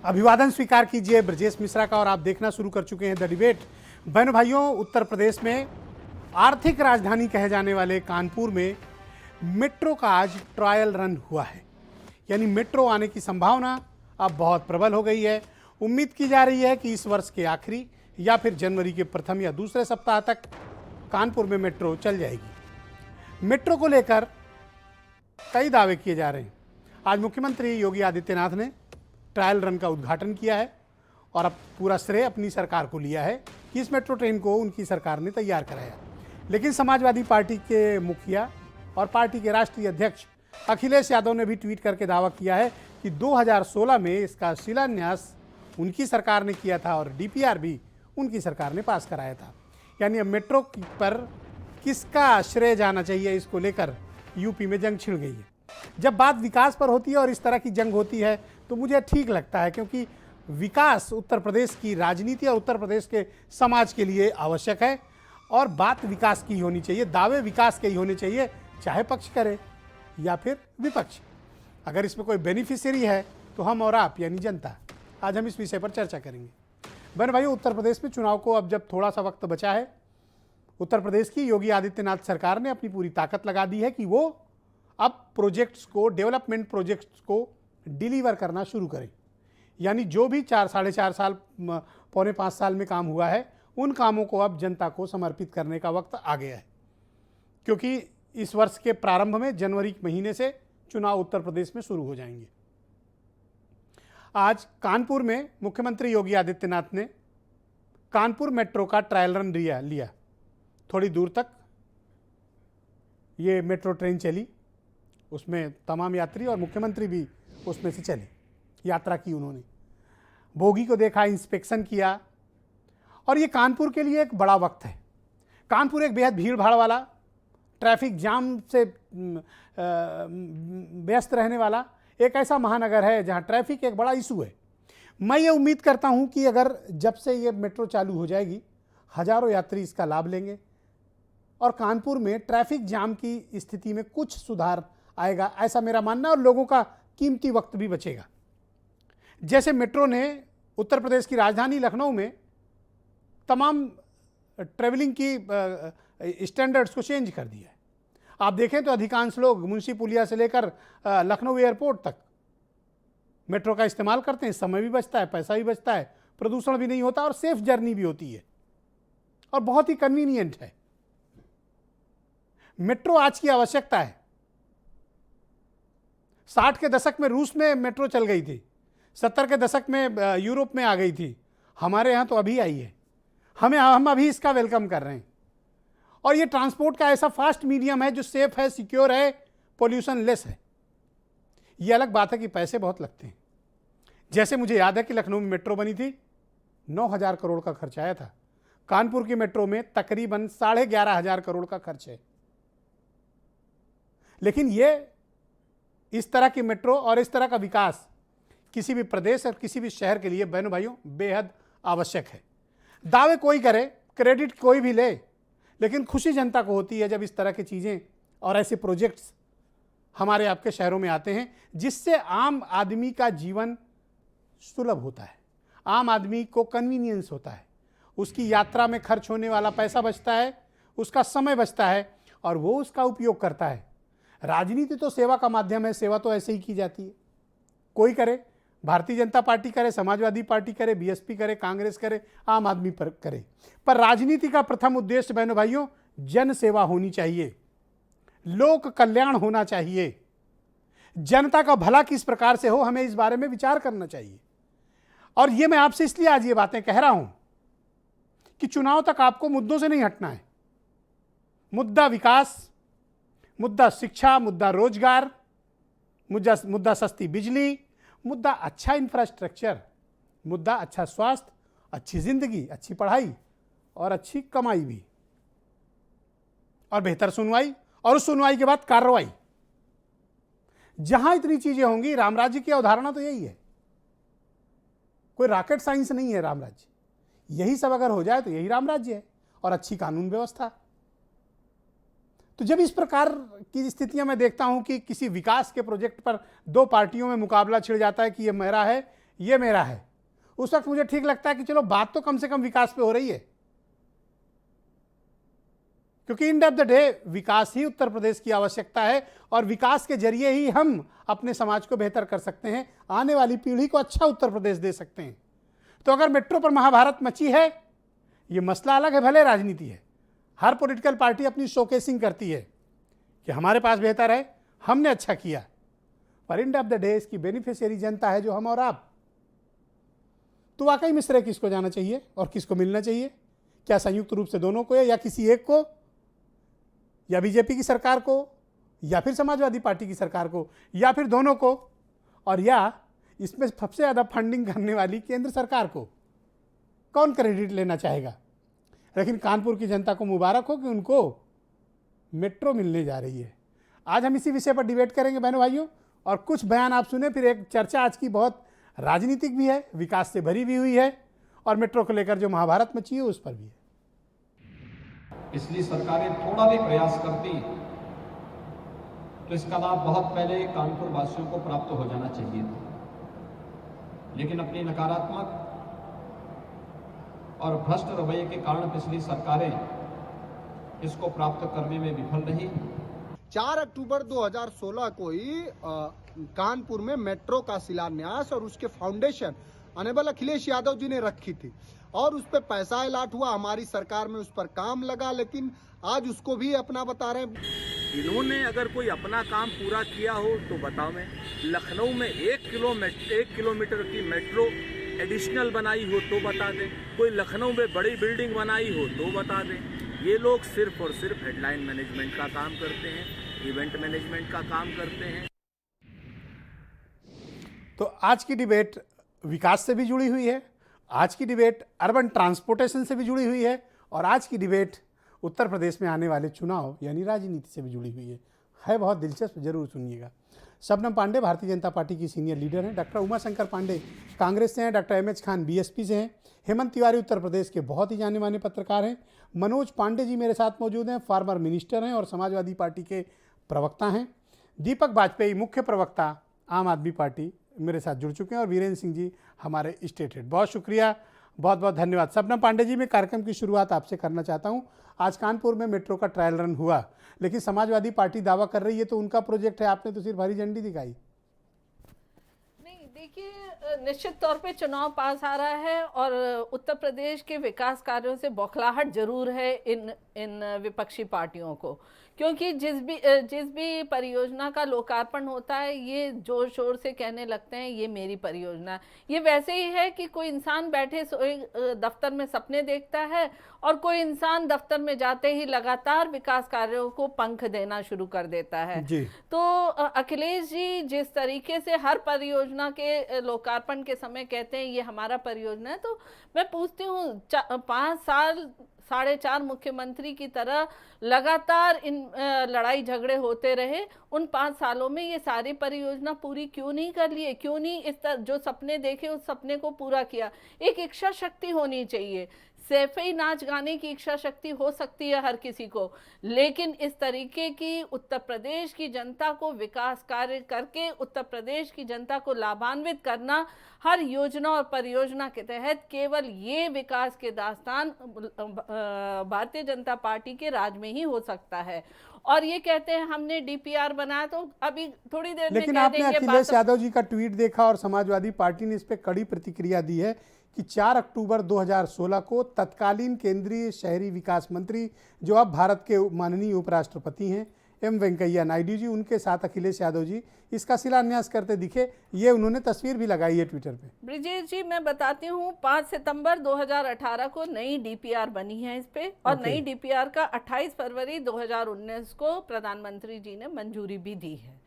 अभिवादन स्वीकार कीजिए ब्रजेश मिश्रा का और आप देखना शुरू कर चुके हैं द डिबेट। बहनों भाइयों, उत्तर प्रदेश में आर्थिक राजधानी कहे जाने वाले कानपुर में मेट्रो का आज ट्रायल रन हुआ है। यानी मेट्रो आने की संभावना अब बहुत प्रबल हो गई है। उम्मीद की जा रही है कि इस वर्ष के आखिरी या फिर जनवरी के प्रथम या दूसरे सप्ताह तक कानपुर में मेट्रो चल जाएगी। मेट्रो को लेकर कई दावे किए जा रहे हैं। आज मुख्यमंत्री योगी आदित्यनाथ ने ट्रायल रन का उद्घाटन किया है और अब पूरा श्रेय अपनी सरकार को लिया है कि इस मेट्रो ट्रेन को उनकी सरकार ने तैयार कराया। लेकिन समाजवादी पार्टी के मुखिया और पार्टी के राष्ट्रीय अध्यक्ष अखिलेश यादव ने भी ट्वीट करके दावा किया है कि 2016 में इसका शिलान्यास उनकी सरकार ने किया था और डीपीआर भी उनकी सरकार ने पास कराया था। यानी अब मेट्रो पर किसका श्रेय जाना चाहिए, इसको लेकर यूपी में जंग छिड़ गई है। जब बात विकास पर होती है और इस तरह की जंग होती है तो मुझे ठीक लगता है, क्योंकि विकास उत्तर प्रदेश की राजनीति और उत्तर प्रदेश के समाज के लिए आवश्यक है और बात विकास की होनी चाहिए, दावे विकास के ही होने चाहिए, चाहे पक्ष करे या फिर विपक्ष। अगर इसमें कोई बेनिफिशियरी है तो हम और आप यानी जनता। आज हम इस विषय पर चर्चा करेंगे। बहन भाइयों, उत्तर प्रदेश में चुनाव को अब जब थोड़ा सा वक्त बचा है, उत्तर प्रदेश की योगी आदित्यनाथ सरकार ने अपनी पूरी ताकत लगा दी है कि वो अब प्रोजेक्ट्स को, डेवलपमेंट प्रोजेक्ट्स को डिलीवर करना शुरू करें। यानी जो भी 4-4.5 साल, पौने 5 साल में काम हुआ है, उन कामों को अब जनता को समर्पित करने का वक्त आ गया है। क्योंकि इस वर्ष के प्रारंभ में जनवरी महीने से चुनाव उत्तर प्रदेश में शुरू हो जाएंगे। आज कानपुर में मुख्यमंत्री योगी आदित्यनाथ ने कानपुर मेट्रो का ट्रायल रन लिया। थोड़ी दूर तक ये मेट्रो ट्रेन चली, उसमें तमाम यात्री और मुख्यमंत्री भी उसमें से चले, यात्रा की उन्होंने, बोगी को देखा, इंस्पेक्शन किया। और ये कानपुर के लिए एक बड़ा वक्त है। कानपुर एक बेहद भीड़ भाड़ वाला, ट्रैफिक जाम से व्यस्त रहने वाला एक ऐसा महानगर है जहां ट्रैफिक एक बड़ा इशू है। मैं ये उम्मीद करता हूं कि अगर जब से ये मेट्रो चालू हो जाएगी, हजारों यात्री इसका लाभ लेंगे और कानपुर में ट्रैफिक जाम की स्थिति में कुछ सुधार आएगा, ऐसा मेरा मानना है। और लोगों का कीमती वक्त भी बचेगा। जैसे मेट्रो ने उत्तर प्रदेश की राजधानी लखनऊ में तमाम ट्रेवलिंग की स्टैंडर्ड्स को चेंज कर दिया है। आप देखें तो अधिकांश लोग मुंशी पुलिया से लेकर लखनऊ एयरपोर्ट तक मेट्रो का इस्तेमाल करते हैं। समय भी बचता है, पैसा भी बचता है, प्रदूषण भी नहीं होता और सेफ जर्नी भी होती है और बहुत ही कन्वीनियंट है। मेट्रो आज की आवश्यकता है। 60 के दशक में रूस में मेट्रो चल गई थी, 70 के दशक में यूरोप में आ गई थी, हमारे यहाँ तो अभी आई है। हम अभी इसका वेलकम कर रहे हैं। और ये ट्रांसपोर्ट का ऐसा फास्ट मीडियम है जो सेफ है, सिक्योर है, पोल्यूशन लेस है। ये अलग बात है कि पैसे बहुत लगते हैं। जैसे मुझे याद है कि लखनऊ में मेट्रो बनी थी, 9,000 करोड़ का खर्च आया था। कानपुर की मेट्रो में तकरीबन 11,500 करोड़ का खर्च है। लेकिन ये इस तरह की मेट्रो और इस तरह का विकास किसी भी प्रदेश और किसी भी शहर के लिए बहनों भाइयों बेहद आवश्यक है। दावे कोई करे, क्रेडिट कोई भी ले, लेकिन खुशी जनता को होती है जब इस तरह की चीज़ें और ऐसे प्रोजेक्ट्स हमारे आपके शहरों में आते हैं, जिससे आम आदमी का जीवन सुलभ होता है, आम आदमी को कन्वीनियंस होता है, उसकी यात्रा में खर्च होने वाला पैसा बचता है, उसका समय बचता है और वो उसका उपयोग करता है। राजनीति तो सेवा का माध्यम है, सेवा तो ऐसे ही की जाती है। कोई करे, भारतीय जनता पार्टी करे, समाजवादी पार्टी करे, बीएसपी करे, कांग्रेस करे, आम आदमी पर करे, पर राजनीति का प्रथम उद्देश्य बहनों भाइयों जन सेवा होनी चाहिए, लोक कल्याण होना चाहिए। जनता का भला किस प्रकार से हो, हमें इस बारे में विचार करना चाहिए। और ये मैं आपसे इसलिए आज ये बातें कह रहा हूं कि चुनाव तक आपको मुद्दों से नहीं हटना है। मुद्दा विकास, मुद्दा शिक्षा, मुद्दा रोजगार, मुद्दा सस्ती बिजली, मुद्दा अच्छा इंफ्रास्ट्रक्चर, मुद्दा अच्छा स्वास्थ्य, अच्छी जिंदगी, अच्छी पढ़ाई और अच्छी कमाई भी, और बेहतर सुनवाई, और उस सुनवाई के बाद कार्रवाई। जहां इतनी चीजें होंगी, रामराज्य की अवधारणा तो यही है। कोई रॉकेट साइंस नहीं है रामराज्य। यही सब अगर हो जाए तो यही रामराज्य है, और अच्छी कानून व्यवस्था। तो जब इस प्रकार की स्थितियां मैं देखता हूं कि किसी विकास के प्रोजेक्ट पर दो पार्टियों में मुकाबला छिड़ जाता है कि ये मेरा है ये मेरा है, उस वक्त मुझे ठीक लगता है कि चलो बात तो कम से कम विकास पे हो रही है, क्योंकि एंड ऑफ द डे विकास ही उत्तर प्रदेश की आवश्यकता है और विकास के जरिए ही हम अपने समाज को बेहतर कर सकते हैं, आने वाली पीढ़ी को अच्छा उत्तर प्रदेश दे सकते हैं। तो अगर मेट्रो पर महाभारत मची है, ये मसला अलग है, भले राजनीति है, हर पॉलिटिकल पार्टी अपनी शोकेसिंग करती है कि हमारे पास बेहतर है, हमने अच्छा किया, पर एंड ऑफ द डे इसकी बेनिफिशियरी जनता है, जो हम और आप। तो वाकई में श्रेय किसको जाना चाहिए और किसको मिलना चाहिए? क्या संयुक्त रूप से दोनों को है, या किसी एक को, या बीजेपी की सरकार को, या फिर समाजवादी पार्टी की सरकार को, या फिर दोनों को, और या इसमें सबसे ज़्यादा फंडिंग करने वाली केंद्र सरकार को? कौन क्रेडिट लेना चाहेगा? लेकिन कानपुर की जनता को मुबारक हो कि उनको मेट्रो मिलने जा रही है। आज हम इसी विषय पर डिबेट करेंगे बहनों भाइयों, और कुछ बयान आप सुने, फिर एक चर्चा आज की बहुत राजनीतिक भी है, विकास से भरी भी हुई है, और मेट्रो को लेकर जो महाभारत मची है उस पर भी है। इसलिए सरकारें थोड़ा भी प्रयास करती तो इसका लाभ बहुत पहले कानपुर वासियों को प्राप्त हो जाना चाहिए था, लेकिन अपनी नकारात्मक और भ्रष्ट रवैये के कारण पिछली सरकारें इसको प्राप्त करने में विफल रही। 4 अक्टूबर 2016 को ही कानपुर में मेट्रो का शिलान्यास और उसके फाउंडेशन अनेबल अखिलेश यादव जी ने रखी थी, और उस पर पैसा अलाट हुआ, हमारी सरकार में उस पर काम लगा, लेकिन आज उसको भी अपना बता रहे हैं। इन्होंने अगर कोई अपना काम पूरा किया हो तो बताओ। मैं लखनऊ में 1 किलोमीटर की मेट्रो एडिशनल बनाई हो तो बता दें, कोई लखनऊ में बड़ी बिल्डिंग बनाई हो तो बता दें। ये लोग सिर्फ और सिर्फ हेडलाइन मैनेजमेंट का काम करते हैं, इवेंट मैनेजमेंट का काम करते हैं। तो आज की डिबेट विकास से भी जुड़ी हुई है, आज की डिबेट अर्बन ट्रांसपोर्टेशन से भी जुड़ी हुई है, और आज की डिबेट उत्तर प्रदेश में आने वाले चुनाव यानी राजनीति से भी जुड़ी हुई है बहुत दिलचस्प, जरूर सुनिएगा। शबनम पांडे भारतीय जनता पार्टी की सीनियर लीडर हैं, डॉक्टर उमाशंकर पांडे कांग्रेस से हैं, doctor M H Khan BSP से हैं, हेमंत तिवारी उत्तर प्रदेश के बहुत ही जाने माने पत्रकार हैं, मनोज पांडे जी मेरे साथ मौजूद हैं, फॉर्मर मिनिस्टर हैं और समाजवादी पार्टी के प्रवक्ता हैं, दीपक बाजपेयी मुख्य प्रवक्ता आम आदमी पार्टी मेरे साथ जुड़ चुके हैं, और वीरेंद्र सिंह जी हमारे स्टेट हेड। बहुत शुक्रिया, बहुत बहुत धन्यवाद। शबनम पांडे जी, मैं कार्यक्रम की शुरुआत आपसे करना चाहता हूं। आज कानपुर में मेट्रो का ट्रायल रन हुआ, लेकिन समाजवादी पार्टी दावा कर रही है तो उनका प्रोजेक्ट है, आपने तो सिर्फ हरी झंडी दिखाई। नहीं, देखिए, निश्चित तौर पे चुनाव पास आ रहा है और उत्तर प्रदेश के विकास कार्यों से बौखलाहट जरूर है इन विपक्षी पार्टियों को, क्योंकि जिस भी परियोजना का लोकार्पण होता है, ये जोर शोर से कहने लगते हैं ये मेरी परियोजना। ये वैसे ही है कि कोई इंसान बैठे दफ्तर में सपने देखता है और कोई इंसान दफ्तर में जाते ही लगातार विकास कार्यों को पंख देना शुरू कर देता है जी। तो अखिलेश जी जिस तरीके से हर परियोजना के लोकार्पण के समय कहते हैं ये हमारा परियोजना है, तो मैं पूछती हूँ 5 साल 4.5 मुख्यमंत्री की तरह लगातार इन लड़ाई झगड़े होते रहे, उन 5 सालों में ये सारी परियोजना पूरी क्यों नहीं कर लिए? क्यों नहीं इस तरह जो सपने देखे उस सपने को पूरा किया? एक इच्छा शक्ति होनी चाहिए। सैफई नाच गाने की इच्छा शक्ति हो सकती है हर किसी को, लेकिन इस तरीके की उत्तर प्रदेश की जनता को विकास कार्य करके उत्तर प्रदेश की जनता को लाभान्वित करना, हर योजना और परियोजना के तहत केवल ये विकास के दास्तान भारतीय जनता पार्टी के राज में ही हो सकता है। और ये कहते हैं हमने डीपीआर बनाया, तो अभी थोड़ी देर में लेकिन आपने अखिलेश यादव जी का ट्वीट देखा और समाजवादी पार्टी ने इस पर कड़ी प्रतिक्रिया दी है कि 4 अक्टूबर 2016 को तत्कालीन केंद्रीय शहरी विकास मंत्री, जो अब भारत के माननीय उपराष्ट्रपति हैं एम वेंकैया नायडू जी, उनके साथ अखिलेश यादव जी इसका शिलान्यास करते दिखे। ये उन्होंने तस्वीर भी लगाई है ट्विटर पे। ब्रिजेश जी, मैं बताती हूँ, 5 सितंबर 2018 को नई डीपीआर बनी है इस पे, और नई डीपीआर का 28 फरवरी 2019 को प्रधानमंत्री जी ने मंजूरी भी दी है,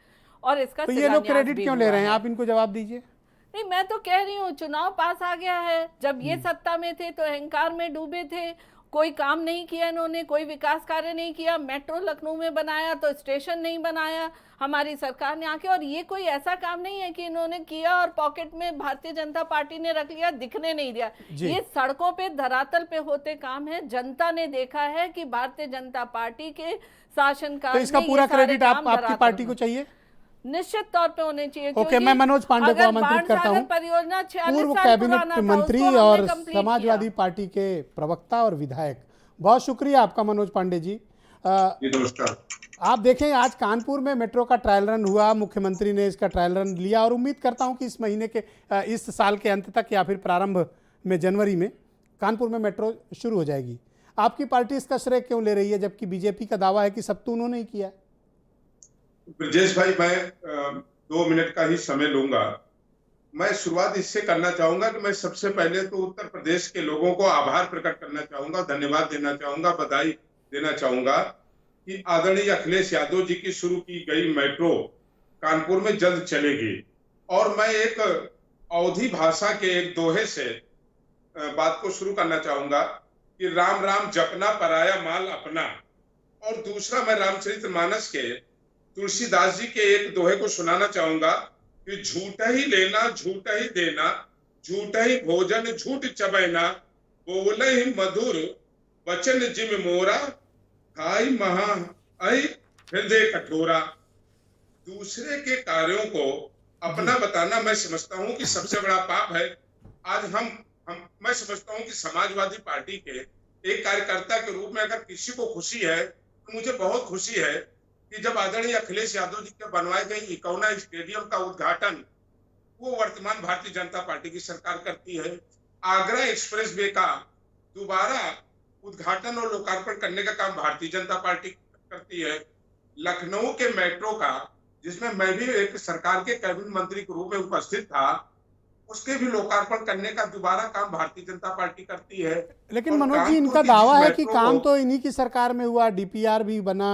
और इसका तो ये लोग क्रेडिट क्यों ले रहे हैं? आप इनको जवाब दीजिए। नहीं, मैं तो कह रही हूँ चुनाव पास आ गया है। जब ये सत्ता में थे तो अहंकार में डूबे थे, कोई काम नहीं किया इन्होंने, कोई विकास कार्य नहीं किया। मेट्रो लखनऊ में बनाया तो स्टेशन नहीं बनाया हमारी सरकार ने आके, और ये कोई ऐसा काम नहीं है कि इन्होंने किया और पॉकेट में भारतीय जनता पार्टी ने रख लिया, दिखने नहीं दिया। ये सड़कों पे धरातल पे होते काम है। जनता ने देखा है कि भारतीय जनता पार्टी के शासनकाल तो इसका पूरा क्रेडिट आपकी पार्टी को चाहिए? निश्चित तौर पे होने चाहिए। ओके, क्योंकि मैं मनोज पांडे को अगर आमंत्रित करता बाणसागर हूं, परियोजना 46 पूर्व साल कैबिनेट पुराना था, मंत्री उसको हमने और complete समाजवादी किया। पार्टी के प्रवक्ता और विधायक, बहुत शुक्रिया आपका मनोज पांडे जी। नमस्कार। आप देखें, आज कानपुर में मेट्रो का ट्रायल रन हुआ, मुख्यमंत्री ने इसका ट्रायल रन लिया और उम्मीद करता हूं कि इस महीने के इस साल के अंत तक या फिर प्रारंभ में जनवरी में कानपुर में मेट्रो शुरू हो जाएगी। आपकी पार्टी इसका श्रेय क्यों ले रही है, जबकि बीजेपी का दावा है कि सब तो उन्होंने ही किया? ब्रजेश भाई, मैं 2 मिनट का ही समय लूंगा। मैं शुरुआत इससे करना चाहूंगा कि मैं सबसे पहले तो उत्तर प्रदेश के लोगों को आभार प्रकट करना चाहूंगा, धन्यवाद देना चाहूंगा, बधाई देना चाहूंगा कि आदरणीय अखिलेश यादव जी की शुरू की गई मेट्रो कानपुर में जल्द चलेगी। और मैं एक अवधी भाषा के एक दोहे से बात को शुरू करना चाहूंगा कि राम राम जपना पराया माल अपना। और दूसरा मैं रामचरितमानस के तुलसीदास जी के एक दोहे को सुनाना चाहूंगा कि झूठ ही लेना झूठ ही देना, झूठ ही भोजन झूठ चबैना, बोले ही मधुर वचन जिम मोरा, खाई महा आई हृदय कठोरा। दूसरे के कार्यों को अपना बताना मैं समझता हूं कि सबसे बड़ा पाप है। आज मैं समझता हूं कि समाजवादी पार्टी के एक कार्यकर्ता के रूप में अगर किसी को खुशी है तो मुझे बहुत खुशी है कि जब आदरणीय अखिलेश यादव जी के बनवाए गए इकौना स्टेडियम का उद्घाटन वो वर्तमान भारतीय जनता पार्टी की सरकार करती है। आगरा एक्सप्रेस वे का दोबारा उद्घाटन और लोकार्पण करने का काम भारतीय जनता पार्टी करती है। लखनऊ के मेट्रो का, जिसमें मैं भी एक सरकार के कैबिनेट मंत्री के रूप में उपस्थित था, उसके भी लोकार्पण करने का दोबारा काम भारतीय जनता पार्टी करती है। लेकिन मनोज जी, इनका दावा है कि काम तो इन्हीं की सरकार में हुआ, डीपीआर भी बना,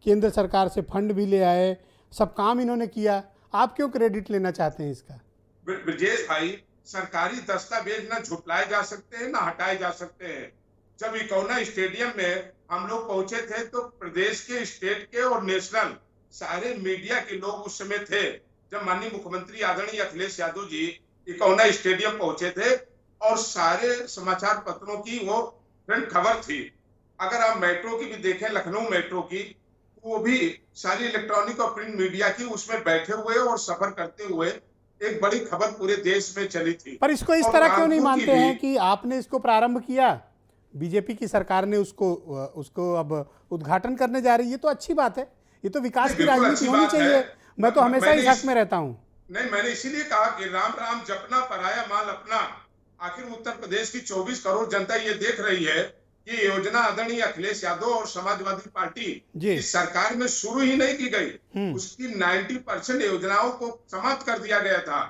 केंद्र सरकार से फंड भी ले आए, सब काम इन्होंने किया। आप क्यों क्रेडिट लेना चाहते हैं इसका? ब्रजेश भाई, सरकारी दस्तावेज ना झुटलाए जा सकते हैं ना हटाए जा सकते हैं। जब इकौना स्टेडियम में हम लोग पहुंचे थे तो प्रदेश के, स्टेट के और नेशनल सारे मीडिया के लोग उस समय थे जब माननीय मुख्यमंत्री आदरणीय अखिलेश यादव जी इकौना स्टेडियम पहुंचे थे, और सारे समाचार पत्रों की वो फ्रंट खबर थी। अगर आप मेट्रो की भी देखें, लखनऊ मेट्रो की, वो भी सारी इलेक्ट्रॉनिक और प्रिंट मीडिया की उसमें बैठे हुए और सफर करते हुए एक बड़ी खबर पूरे देश में चली थी। पर इसको इस तरह क्यों नहीं मानते हैं कि आपने इसको प्रारंभ किया, बीजेपी की सरकार ने उसको अब उद्घाटन करने जा रही है? ये तो अच्छी बात है, ये तो विकास की राजनीति होनी चाहिए। मैं तो हमेशा इस हक में रहता हूं। नहीं, मैंने इसीलिए कहा कि राम राम जपना पराया माल अपना। आखिर उत्तर प्रदेश की 24 करोड़ जनता ये देख रही है कि योजना आदरणीय अखिलेश यादव और समाजवादी पार्टी की सरकार में शुरू ही नहीं की गई। उसकी 90% योजनाओं को समाप्त कर दिया गया था।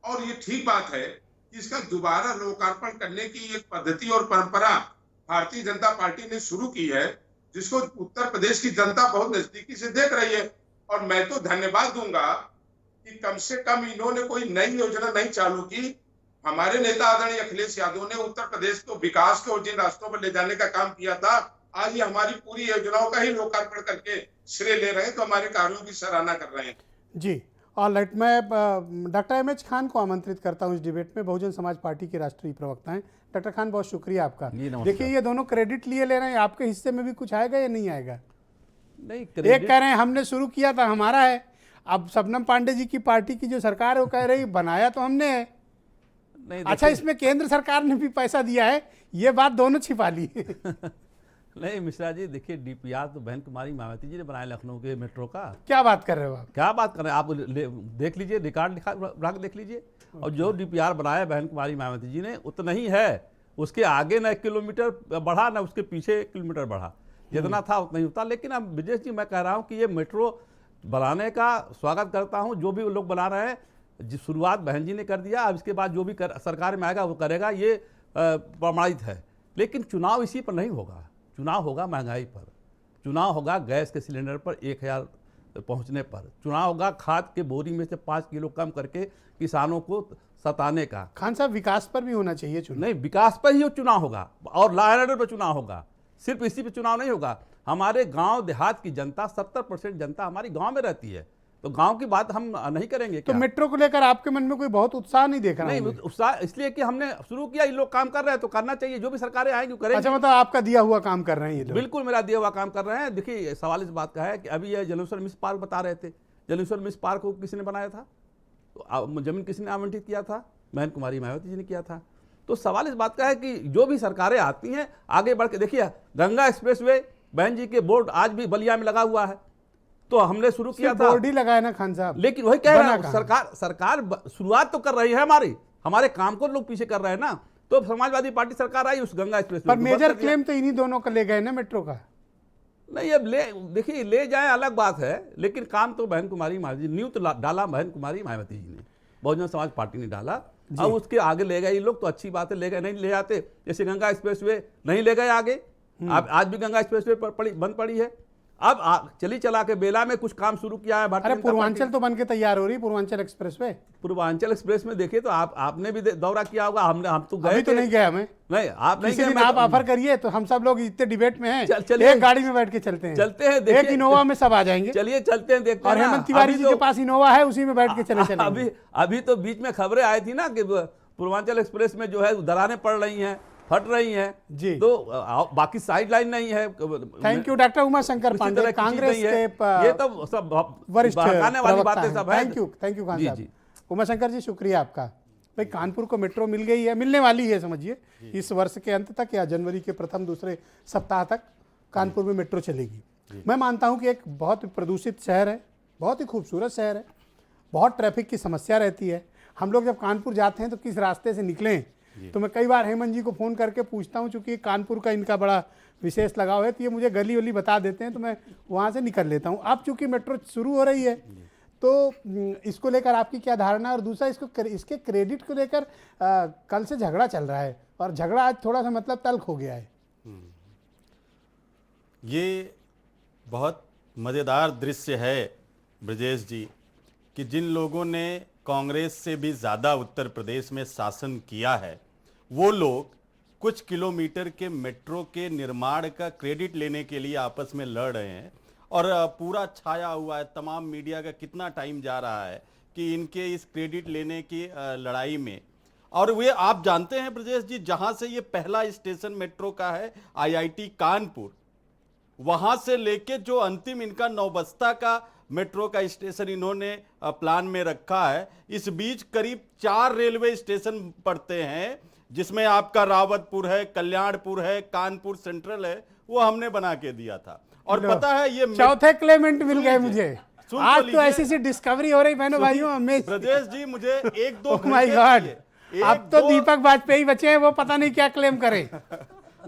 और ये ठीक बात है कि इसका दोबारा लोकार्पण करने की एक पद्धति और परंपरा भारतीय जनता पार्टी ने शुरू की है, जिसको उत्तर प्रदेश की जनता बहुत नजदीकी से देख रही है। और मैं तो धन्यवाद दूंगा कि कम से कम इन्होंने कोई नई योजना नहीं चालू की। हमारे नेता आदरणीय अखिलेश यादव ने उत्तर प्रदेश को विकास के और जिन रास्तों पर ले जाने का काम किया था, आज ये हमारी पूरी योजनाओं का ही लोकार्पण करके श्रेय ले रहे हैं, तो हमारे कार्यों की सराहना कर रहे हैं। जी, ऑलराइट, मैं डॉक्टर एमएच खान को आमंत्रित करता हूं इस डिबेट में। बहुजन समाज पार्टी के राष्ट्रीय प्रवक्ता हैं डॉक्टर खान, बहुत शुक्रिया आपका। देखिए, ये दोनों क्रेडिट लिए ले रहे हैं, आपके हिस्से में भी कुछ आएगा या नहीं आएगा? नहीं, एक कह रहे हैं हमने शुरू किया था, हमारा है। अब शबनम पांडे जी की पार्टी की जो सरकार है वो कह रही बनाया तो हमने है। नहीं, अच्छा, इसमें केंद्र सरकार ने भी पैसा दिया है, ये बात दोनों छिपा ली। नहीं मिश्रा जी, देखिए डीपीआर तो बहन कुमारी मायावती जी ने बनाया लखनऊ के मेट्रो का। क्या बात कर रहे हो आप? क्या बात कर रहे हैं आप? देख लीजिए, रिकॉर्ड देख लीजिए। और जो डीपीआर बनाया बहन कुमारी मायावती जी ने, उतना ही है। उसके आगे ना 1 किलोमीटर बढ़ा, ना उसके पीछे 1 किलोमीटर बढ़ा, जितना था उतना ही होता। लेकिन अब विजय जी, मैं कह रहा हूँ कि ये मेट्रो बनाने का स्वागत करता हूँ, जो भी लोग बना रहे हैं। जिस शुरुआत बहन जी ने कर दिया, अब इसके बाद जो भी सरकार में आएगा वो करेगा, ये प्रमाणित है। लेकिन चुनाव इसी पर नहीं होगा, चुनाव होगा महंगाई पर, चुनाव होगा गैस के सिलेंडर पर 1000 पहुंचने पर, चुनाव होगा खाद के बोरी में से 5 किलो कम करके किसानों को सताने का। खान साहब, विकास पर भी होना चाहिए चुनाव। नहीं, विकास पर ही चुनाव होगा और लॉ एंड ऑर्डर पर चुनाव होगा, सिर्फ इसी पे चुनाव नहीं होगा। हमारे गांव देहात की जनता, 70% जनता हमारी गांव में रहती है, तो गांव की बात हम नहीं करेंगे तो क्या? मेट्रो को लेकर आपके मन में कोई बहुत उत्साह नहीं देख रहा? नहीं, उत्साह इसलिए कि हमने शुरू किया, ये लोग काम कर रहे हैं तो करना चाहिए, जो भी सरकारें आएंगी वो करेंगी। अच्छा, मतलब आपका दिया हुआ काम कर रहे हैं ये लोग? बिल्कुल मेरा दिया हुआ काम कर रहे हैं। देखिए, सवाल इस बात का है कि अभी ये जलेश्वर मिश्र पार्क बता रहे थे, जलेश्वर मिश्र पार्क को किसने बनाया था? तो जमीन किसने आवंटित किया था? बहन कुमारी मायावती जी ने किया था। तो सवाल इस बात का है कि जो भी सरकारें आती हैं आगे बढ़ के, देखिए गंगा एक्सप्रेसवे बहन जी के बोर्ड आज भी बलिया में लगा हुआ है, तो हमने शुरू किया था, बोर्ड ही लगाया ना खान साहब, लेकिन वही कह रहा हूं, बना सरकार शुरुआत तो कर रही है, हमारे काम को लोग पीछे कर रहे हैं ना। तो समाजवादी पार्टी सरकार आई, उस गंगा एक्सप्रेस पर मेजर क्लेम तो इन्हीं दोनों का ले गए ना मेट्रो का। नहीं, अब देखिए ले जाए अलग बात है, लेकिन काम तो बहन कुमारी मायावती, नींव तो डाला बहन कुमारी मायावती जी ने, बहुजन समाज पार्टी ने डाला। अब उसके आगे ले गए ये लोग तो अच्छी बात है, ले गए, नहीं ले जाते, जैसे गंगा एक्सप्रेसवे नहीं ले गए आगे, आज भी गंगा एक्सप्रेसवे बंद पड़ी है। अब चली चला के बेला में कुछ काम शुरू किया है भारतीय अरे पूर्वांचल तो बन के तैयार हो रही, पूर्वांचल एक्सप्रेसवे। पूर्वांचल एक्सप्रेस में देखिए तो आपने भी दौरा किया होगा, हम तो गए, अभी तो नहीं गए हमें, नहीं आप नहीं किसी दिन गए, आप ऑफर करिए तो हम सब लोग इतने डिबेट में हैं, चलिए एक गाड़ी में बैठ के चलते हैं, देखिए, एक इनोवा में सब आ जाएंगे, चलिए चलते हैं, देखते हैं। और हेमंत तिवारी जी के पास इनोवा है, उसी में बैठ के चले चलेंगे। अभी तो बीच में खबरें आई थी ना कि पूर्वांचल एक्सप्रेस में जो है दरारें पड़ रही हैं, फट रही हैं जी, तो बाकी साइड लाइन नहीं है। Thank you doctor Uma Shankar Pande, Congress के ये तो सब वरिष्ठ बहकाने वाली बातें सब है। थैंक यू खान साहब। उमा शंकर जी शुक्रिया आपका। भाई कानपुर को मेट्रो मिल गई है, मिलने वाली है, समझिए इस वर्ष के अंत तक या जनवरी के प्रथम दूसरे सप्ताह तक कानपुर में मेट्रो चलेगी। मैं मानता हूं कि एक बहुत प्रदूषित शहर है, बहुत ही खूबसूरत शहर है, बहुत ट्रैफिक की समस्या रहती है। हम लोग जब कानपुर जाते हैं तो किस रास्ते से निकलें, तो मैं कई बार हेमंत जी को फ़ोन करके पूछता हूं, चूँकि कानपुर का इनका बड़ा विशेष लगाव है, तो ये मुझे गली वली बता देते हैं, तो मैं वहाँ से निकल लेता हूँ। अब चूँकि मेट्रो शुरू हो रही है तो इसको लेकर आपकी क्या धारणा है? और दूसरा इसके क्रेडिट को लेकर कल से झगड़ा चल रहा है, और झगड़ा आज थोड़ा सा मतलब तल्ख हो गया है। ये बहुत मज़ेदार दृश्य है ब्रजेश जी कि जिन लोगों ने कांग्रेस से भी ज़्यादा उत्तर प्रदेश में शासन किया है, वो लोग कुछ किलोमीटर के मेट्रो के निर्माण का क्रेडिट लेने के लिए आपस में लड़ रहे हैं, और पूरा छाया हुआ है, तमाम मीडिया का कितना टाइम जा रहा है कि इनके इस क्रेडिट लेने की लड़ाई में। और वे आप जानते हैं ब्रजेश जी, जहां से ये पहला स्टेशन मेट्रो का है IIT कानपुर, वहां से लेके जो अंतिम इनका नौबस्ता का मेट्रो का स्टेशन इन्होंने प्लान में रखा है, इस बीच करीब 4 रेलवे स्टेशन पड़ते हैं, जिसमें आपका रावतपुर है, कल्याणपुर है, कानपुर सेंट्रल है, वो हमने बना के दिया था। और पता है ये चौथे क्लेमेंट मिल गए मुझे, आज तो ऐसी सी डिस्कवरी हो रही बहनों भाइयों। ब्रजेश जी मुझे 1-2 ओह माय गॉड, अब तो दीपक वाजपेयी बचे हैं, वो पता नहीं क्या क्लेम करें।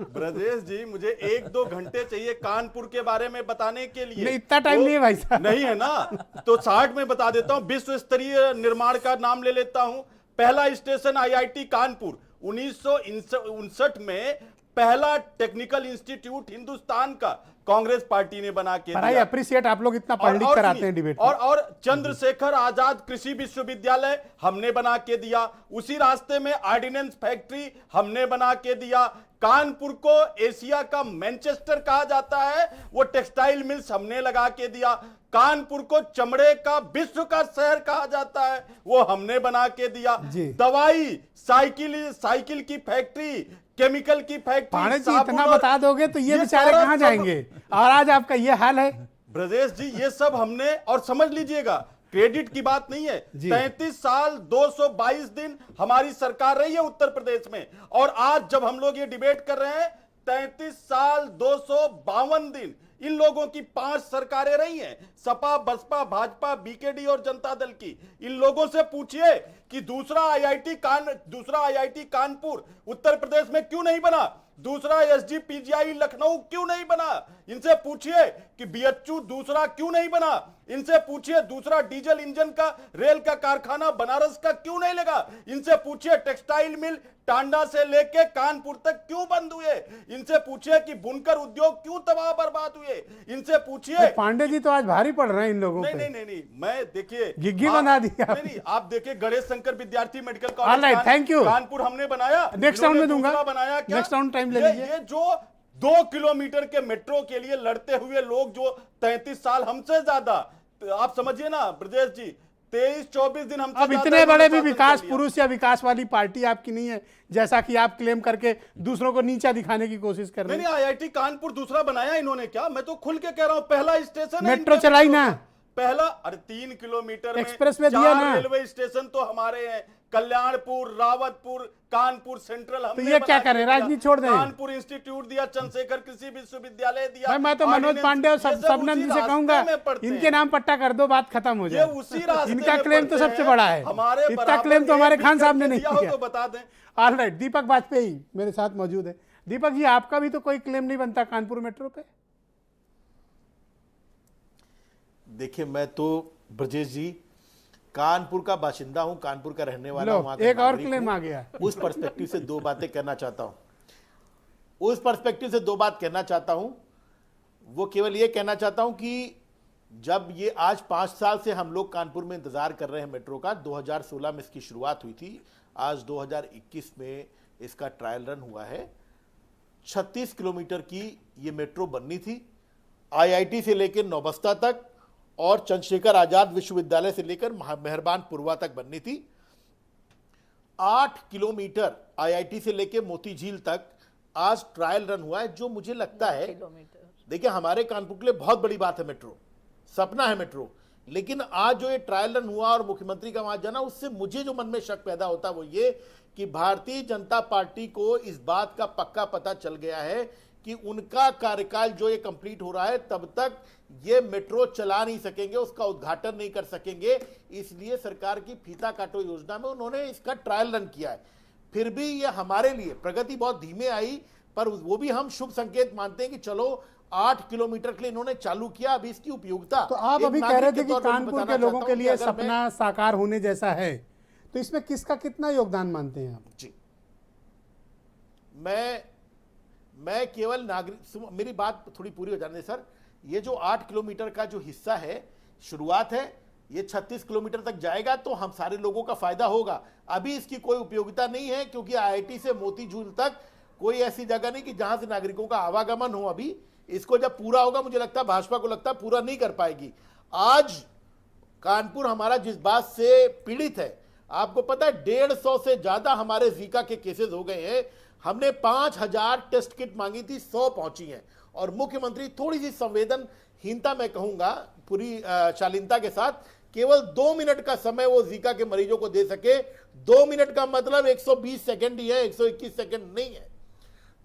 ब्रजेश जी मुझे 1-2 घंटे चाहिए कानपुर के बारे में बताने के लिए। नहीं, इतना टाइम नहीं है भाई साहब। नहीं है ना, तो 60 में बता देता हूं। विश्व स्तरीय निर्माण का नाम ले लेता हूं। पहला स्टेशन IIT कानपुर 1959 में पहला टेक्निकल इंस्टीट्यूट हिंदुस्तान का कांग्रेस पार्टी ने बना के दिया। अप्रिशिएट आप लोग इतना पंडित कराते हैं डिबेट। और चंद्रशेखर आजाद कृषि विश्वविद्यालय हमने बना के दिया। उसी रास्ते में ऑर्डिनेंस फैक्ट्री हमने बना के दिया। कानपुर को एशिया का मैनचेस्टर कहा जाता है, वो टेक्सटाइल मिल्स हमने लगा के दिया। कानपुर को चमड़े का विश्व का शहर कहा जाता है, वो हमने बना के दिया। दवाई, साइकिल की फैक्ट्री, केमिकल की फैक्ट्री, पांडे जी इतना बता दोगे तो ये बेचारे कहां जाएंगे, और आज आपका ये हाल है। ब्रजेश जी ये सब हमने, और समझ लीजिएगा क्रेडिट की बात नहीं है, 33 साल 222 दिन हमारी सरकार रही है उत्तर प्रदेश में, और आज जब हम लोग ये डिबेट कर रहे हैं 33 साल 252 दिन इन लोगों की 5 सरकारें रही हैं, सपा, बसपा, भाजपा, BKD और जनता दल की। इन लोगों से पूछिए कि दूसरा IIT कानपुर उत्तर प्रदेश में क्यों नहीं बना, दूसरा SGPGI लखनऊ क्यों नहीं बना। इनसे पूछिए कि BHU दूसरा क्यों नहीं बना। इनसे पूछिए दूसरा डीजल इंजन का रेल का कारखाना बनारस का क्यों नहीं लगा। इनसे पूछिए टेक्सटाइल मिल टांडा से लेके कानपुर तक क्यों बंद हुए। इनसे पूछिए कि बुनकर उद्योग क्यों तबाह बर्बाद हुए। इनसे पूछिए। पांडे जी तो आज भारी पड़ रहे हैं इन लोगों पे। नहीं, मैं देखिए गिग्गी बना दिया। नहीं, आप देखिए गणेश शंकर विद्यार्थी medical college thank you Kanpur हमने बनाया। नेक्स्ट राउंड में दूंगा, बनाया क्या? नेक्स्ट राउंड टाइम ले लीजिए। ये जो 2 किलोमीटर के मेट्रो के लिए लड़ते हुए लोग जो 33 साल हमसे ज्यादा, आप समझिए ना ब्रजेश जी, 23-24 दिन हमसे अब इतने बड़े भी विकास पुरुष या विकास वाली पार्टी आपकी नहीं है, जैसा कि आप क्लेम करके दूसरों को नीचा दिखाने की कोशिश कर रहे हैं। नहीं, IIT कानपुर दूसरा बनाया इन्होंने क्या? मैं तो खुल के कह रहा हूं, पहला स्टेशन मेट्रो चलाई ना, पहला 3 किलोमीटर में एक्सप्रेस वे दिया 4 ना। रेलवे स्टेशन तो हमारे हैं, कल्याणपुर, रावतपुर, कानपुर सेंट्रल हमने ये क्या बना करें, के दिया। राजनीति छोड़ दें। कानपुर इंस्टीट्यूट दिया, चंद्रशेखर कृषि विश्वविद्यालय दिया। भाई मैं तो मनोज ऑर्डिनेंस- पांडे और ये सब सबनम उसी जी से रास्ते कहूंगा में पड़ते इनके हैं। नाम पट्टा कर दो, बात खत्म हो ये जाए। उसी रास्ते इनका में क्लेम तो पड़ते सबसे हैं। बड़ा है, हमारे इतना बराबर क्लेम तो हमारे एक खान भी साहब ने करके नहीं दिया हो किया। तो बता दें। ऑलराइट, दीपक वाजपेयी मेरे साथ मौजूद है। दीपक जी, आपका भी तो कोई क्लेम नहीं बनता कानपुर मेट्रो पे? देखिए, मैं तो ब्रजेश जी कानपुर का बाशिंदा हूं, कानपुर का रहने वाला लो, हूं, वहां का एक और नागरिक क्लेम हूं। आ गया। उस पर्सपेक्टिव से दो बातें कहना चाहता हूं। उस पर्सपेक्टिव से दो बात कहना चाहता हूं। वो केवल ये कहना चाहता हूं कि जब ये आज 5 साल से हम लोग कानपुर में इंतजार कर रहे हैं मेट्रो का, 2016 में इसकी शुरुआत हुई थी, आज 2021 में इसका ट्रायल रन हुआ है। 36 किलोमीटर की ये मेट्रो बननी थी, आईआईटी से लेकर नौबस्ता तक और चंद्रशेखर आजाद विश्वविद्यालय से लेकर मेहरबानपुरवा तक बननी थी। 8 किलोमीटर आईआईटी से लेकर मोती झील तक आज ट्रायल रन हुआ है, जो मुझे लगता है, देखिए हमारे कानपुर के लिए बहुत बड़ी बात है मेट्रो, सपना है मेट्रो, लेकिन आज जो ये ट्रायल रन हुआ और मुख्यमंत्री का वहां जाना, उससे मुझे जो मन में शक पैदा होता है वो ये कि भारतीय जनता पार्टी को इस बात का पक्का पता चल गया है कि उनका कार्यकाल जो ये कंप्लीट हो रहा है तब तक ये मेट्रो चला नहीं सकेंगे, उसका उद्घाटन नहीं कर सकेंगे। इसलिए सरकार की फीता काटो योजना में उन्होंने इसका ट्रायल रन किया है। फिर भी ये हमारे लिए प्रगति बहुत धीमे आई, पर वो भी हम शुभ संकेत मानते हैं कि चलो 8 किलोमीटर के लिए इन्होंने चालू किया। अभी इसकी उपयोगिता तो आप एक अभी कह नागरिक रहे के थे कि तौर पर मैं कानपुर बताना के लोगों चाहता के हूं कि लिए अगर मैं- सपना साकार होने जैसा है, तो इसमें किसका कितना योगदान मानते हैं आप? जी, मैं केवल नागरिक, मेरी बात थोड़ी पूरी हो जाने सर। ये जो 8 किलोमीटर का जो हिस्सा है, शुरुआत है, ये 36 किलोमीटर तक जाएगा तो हम सारे लोगों का फायदा होगा। अभी इसकी कोई उपयोगिता नहीं है, क्योंकि आईआईटी से मोती झील तक कोई ऐसी जगह नहीं कि जहां से नागरिकों का आवागमन हो। अभी इसको जब पूरा होगा, मुझे लगता है भाजपा को लगता है पूरा नहीं कर पाएगी। आज कानपुर हमारा जिस बात से पीड़ित है, आपको पता है 150 से ज्यादा हमारे जीका के केसेस हो गए हैं। हमने 5000 टेस्ट किट मांगी थी, 100 पहुंची हैं। और मुख्यमंत्री थोड़ी सी संवेदनहीनता मैं कहूंगा, पूरी शालीनता के साथ, केवल 2 मिनट का समय वो जीका के मरीजों को दे सके। 2 मिनट का मतलब 120 सेकंड ही है, 121 सेकंड नहीं है।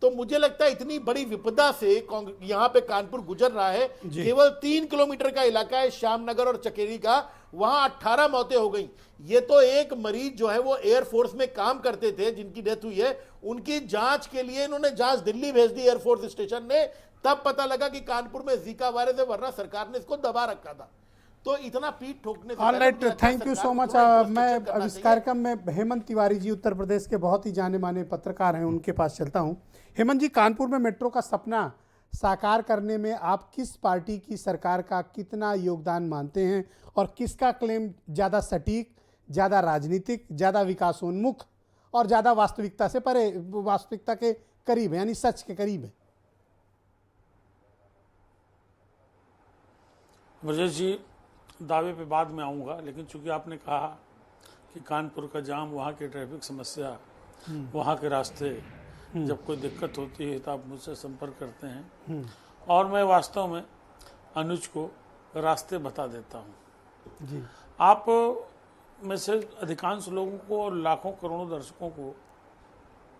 तो मुझे लगता है इतनी बड़ी विपदा से यहाँ पे कानपुर गुजर रहा है। केवल 3 किलोमीटर का इलाका है श्यामनगर और चकेरी का, वहां 18 मौतें हो गई। ये तो एक मरीज जो है वो एयरफोर्स में काम करते थे, जिनकी डेथ हुई है, उनकी जांच के लिए इन्होंने जांच दिल्ली भेज दी एयरफोर्स स्टेशन ने। तब पता लगा कि कानपुर में जीका वायरस है, वरना सरकार ने इसको दबा रखा था। तो इतना पीठ ठोकने से alright, thank you so much. मैं अब इस कार्यक्रम में हेमंत तिवारी जी, उत्तर प्रदेश के बहुत ही जाने माने पत्रकार हैं, उनके पास चलता हूं। हेमंत जी, कानपुर में मेट्रो का सपना साकार करने में आप किस पार्टी की सरकार का कितना योगदान मानते हैं, और किसका क्लेम ज़्यादा सटीक, ज़्यादा राजनीतिक, ज़्यादा विकासोन्मुख और ज़्यादा वास्तविकता से परे, वास्तविकता के करीब है, यानी सच के करीब है? ब्रजेश जी, दावे पे बाद में आऊँगा, लेकिन चूंकि आपने कहा कि कानपुर का जाम, वहाँ की ट्रैफिक समस्या, वहाँ के रास्ते, जब कोई दिक्कत होती है तो आप मुझसे संपर्क करते हैं, और मैं वास्तव में अनुज को रास्ते बता देता हूँ। जी, आप में से अधिकांश लोगों को और लाखों करोड़ों दर्शकों को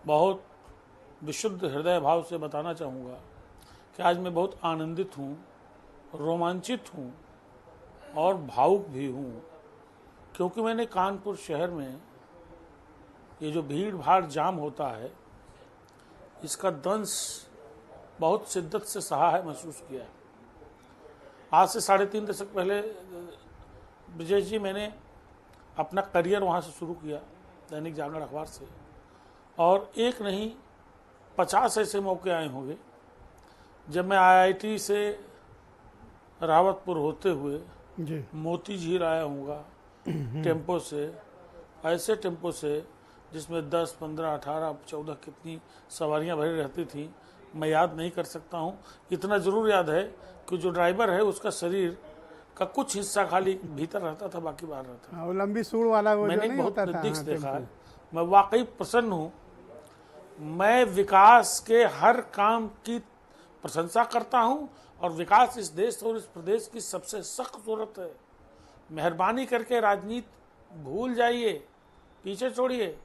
बहुत विशुद्ध हृदय भाव से बताना चाहूँगा कि आज मैं बहुत आनंदित हूँ, रोमांचित हूँ और भावुक भी हूँ, क्योंकि मैंने कानपुर शहर में ये जो भीड़ भाड़ जाम होता है, इसका दंश बहुत शिद्दत से सहा है, महसूस किया है। आज से 3.5 दशक पहले ब्रजेश जी, मैंने अपना करियर वहाँ से शुरू किया, दैनिक जागरण अखबार से, और एक नहीं 50 ऐसे मौके आए होंगे जब मैं आईआईटी से रावतपुर होते हुए जी, मोती झील आया हूँगा टेम्पो से, ऐसे टेम्पो से जिसमें 10, 15, 18, 14 कितनी सवारियां भरी रहती थी, मैं याद नहीं कर सकता हूँ। इतना ज़रूर याद है कि जो ड्राइवर है उसका शरीर का कुछ हिस्सा खाली भीतर रहता था, बाकी बाहर रहता था। हाँ, वो लंबी सूढ़ वाला वो जो मैंने नहीं बहुत होता था, नज़दीक हाँ, से देखा है। टेम्पो। मैं वाकई प्रसन्न हूँ। मैं विकास के हर काम की प्रशंसा करता हूँ, और विकास इस देश और इस प्रदेश की सबसे सख्त जरूरत है। मेहरबानी करके राजनीति भूल जाइए, पीछे छोड़िए,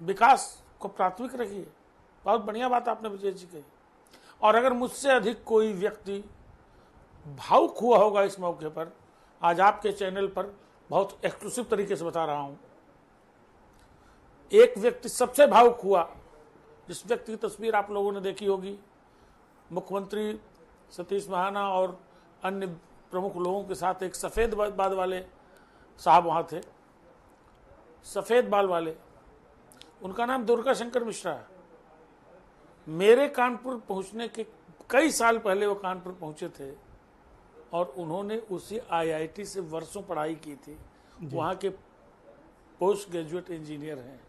विकास को प्राथमिक रखिए। बहुत बढ़िया बात आपने विजय जी कही। और अगर मुझसे अधिक कोई व्यक्ति भावुक हुआ होगा इस मौके पर, आज आपके चैनल पर बहुत एक्सक्लूसिव तरीके से बता रहा हूं, एक व्यक्ति सबसे भावुक हुआ, जिस व्यक्ति की तस्वीर आप लोगों ने देखी होगी, मुख्यमंत्री सतीश महाना और अन्य प्रमुख लोगों के साथ एक सफेद बाल वाले साहब वहां थे, सफेद बाल वाले, उनका नाम दुर्गा शंकर मिश्रा है। मेरे कानपुर पहुंचने के कई साल पहले वो कानपुर पहुंचे थे और उन्होंने उसी आईआईटी से वर्षों पढ़ाई की थी। वहां के पोस्ट ग्रेजुएट इंजीनियर हैं,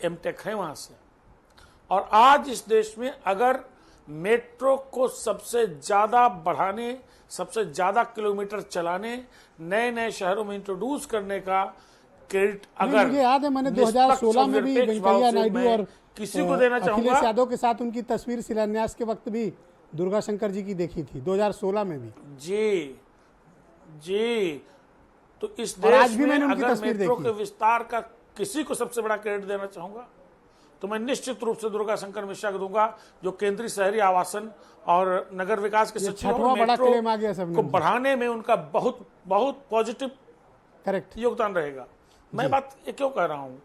एमटेक है वहां से। और आज इस देश में अगर मेट्रो को सबसे ज्यादा बढ़ाने, सबसे ज्यादा किलोमीटर चलाने, नए नए शहरों में इंट्रोड्यूस करने का क्रेडिट अगर मुझे याद है मैंने 2016 में भी वेंकैया नायडू और किसी को देना चाहूंगा, अखिलेश यादव के साथ उनकी तस्वीर शिलान्यास के वक्त भी दुर्गा शंकर जी की देखी थी 2016 में भी। जी तो इस और आज देश भी में मैंने उनकी अगर तस्वीर मेट्रो देखी। के विस्तार का किसी को सबसे बड़ा क्रेडिट देना चाहूंगा तो मैं निश्चित रूप से दुर्गा शंकर मिश्रा को दूंगा, जो केंद्रीय शहरी आवासन और नगर विकास के ये सचिव हैं। छठवां बड़ा मेट्रो क्लेम आ गया सबने को बढ़ाने में उनका बहुत बहुत पॉजिटिव करेक्ट योगदान रहेगा। मैं बात ये क्यों कह रहा हूं,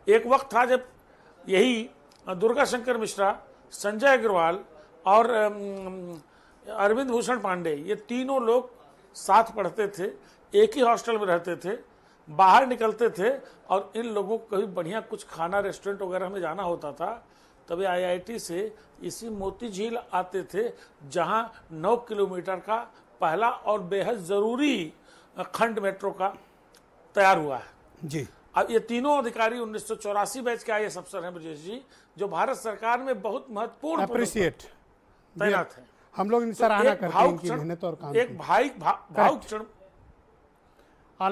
एक वक्त था जब यही दुर्गा शंकर मिश्रा, संजय अग्रवाल और अरविंद भूषण पांडे, ये तीनों लोग साथ पढ़ते थे, एक ही हॉस्टल में रहते थे, बाहर निकलते थे और इन लोगों को कभी बढ़िया कुछ खाना रेस्टोरेंट वगैरह में जाना होता था तभी आईआईटी से इसी मोती झील आते थे, जहां 9 किलोमीटर का पहला और बेहद जरूरी खंड मेट्रो का तैयार हुआ है जी। अब ये तीनों अधिकारी 1984 बैच के आईएएस अफसर हैं ब्रजेश जी, जो भारत सरकार में बहुत महत्वपूर्ण अप्रिशिएट तैनात हैं। हम लोग इनसे सराहना करते हैं इनकी मेहनत और काम एक भावुक क्षण,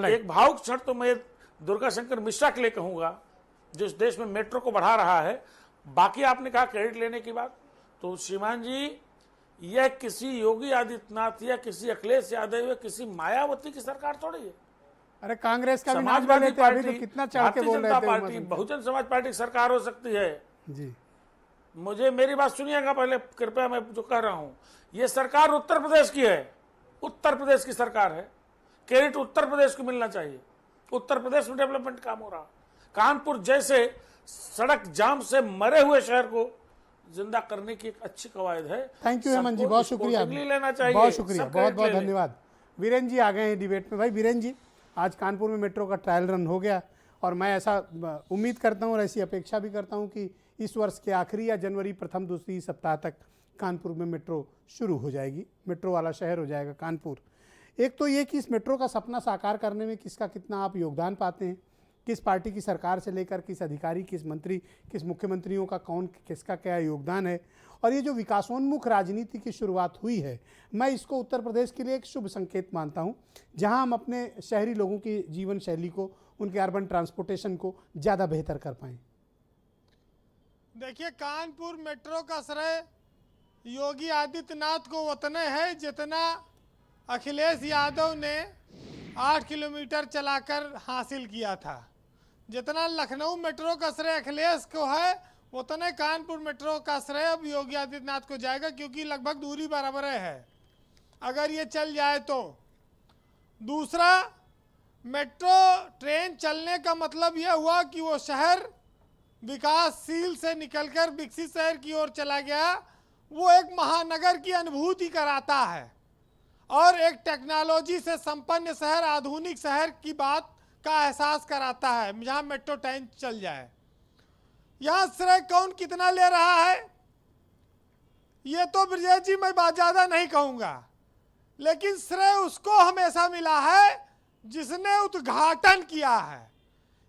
एक भावुक क्षण तो मैं दुर्गा शंकर मिश्रा के लिए कहूंगा, जो इस देश में मेट्रो को बढ़ा रहा है। बाकी आपने कहा क्रेडिट लेने की बात, तो श्रीमान जी यह किसी योगी आदित्यनाथ या किसी अखिलेश यादव या किसी मायावती की सरकार थोड़ी है। अरे कांग्रेस का भी नाम समाजवादी ले थे, अभी पार्टी, तो कितना चढ़ के भारतीय बोल रहे जनता थे पार्टी, बहुजन समाज पार्टी की सरकार हो सकती है जी। मुझे मेरी बात सुनिएगा पहले कृपया, मैं जो कह रहा हूं, ये सरकार उत्तर प्रदेश की है, उत्तर प्रदेश की सरकार है, क्रेडिट उत्तर प्रदेश को मिलना चाहिए। उत्तर प्रदेश में डेवलपमेंट काम हो रहा, कानपुर जैसे सड़क जाम से मरे हुए शहर को जिंदा करने की एक अच्छी कवायद है। थैंक यू हेमंत जी, बहुत शुक्रिया, लेना चाहिए, बहुत शुक्रिया, सब बहुत बहुत क्रेडिट ले लें। धन्यवाद। वीरेन जी आ गए हैं डिबेट में। भाई वीरेन जी, आज कानपुर में मेट्रो का ट्रायल रन हो गया और मैं ऐसा उम्मीद करता हूँ और ऐसी अपेक्षा भी करता हूँ कि इस वर्ष के आखिरी या जनवरी प्रथम दूसरी सप्ताह तक कानपुर में मेट्रो शुरू हो जाएगी, मेट्रो वाला शहर हो जाएगा कानपुर। एक तो ये कि इस मेट्रो का सपना साकार करने में किसका कितना आप योगदान पाते हैं, किस पार्टी की सरकार से लेकर किस अधिकारी, किस मंत्री, किस मुख्यमंत्रियों का कौन किसका क्या योगदान है। और ये जो विकासोन्मुख राजनीति की शुरुआत हुई है, मैं इसको उत्तर प्रदेश के लिए एक शुभ संकेत मानता हूँ, जहाँ हम अपने शहरी लोगों की जीवन शैली को, उनके अर्बन ट्रांसपोर्टेशन को ज़्यादा बेहतर कर पाएँ। देखिए, कानपुर मेट्रो का श्रेय योगी आदित्यनाथ को उतना है जितना अखिलेश यादव ने 8 किलोमीटर चलाकर हासिल किया था। जितना लखनऊ मेट्रो का श्रेय अखिलेश को है, उतने कानपुर मेट्रो का श्रेय अब योगी आदित्यनाथ को जाएगा, क्योंकि लगभग दूरी बराबर है अगर ये चल जाए तो। दूसरा, मेट्रो ट्रेन चलने का मतलब यह हुआ कि वो शहर विकासशील से निकलकर विकसित शहर की ओर चला गया। वो एक महानगर की अनुभूति कराता है और एक टेक्नोलॉजी से संपन्न शहर, आधुनिक शहर की बात का एहसास कराता है जहां मेट्रो ट्रेन चल जाए। यहां श्रेय कौन कितना ले रहा है ये तो ब्रजेश जी मैं बात ज्यादा नहीं कहूंगा, लेकिन श्रेय उसको हमेशा मिला है जिसने उद्घाटन किया है।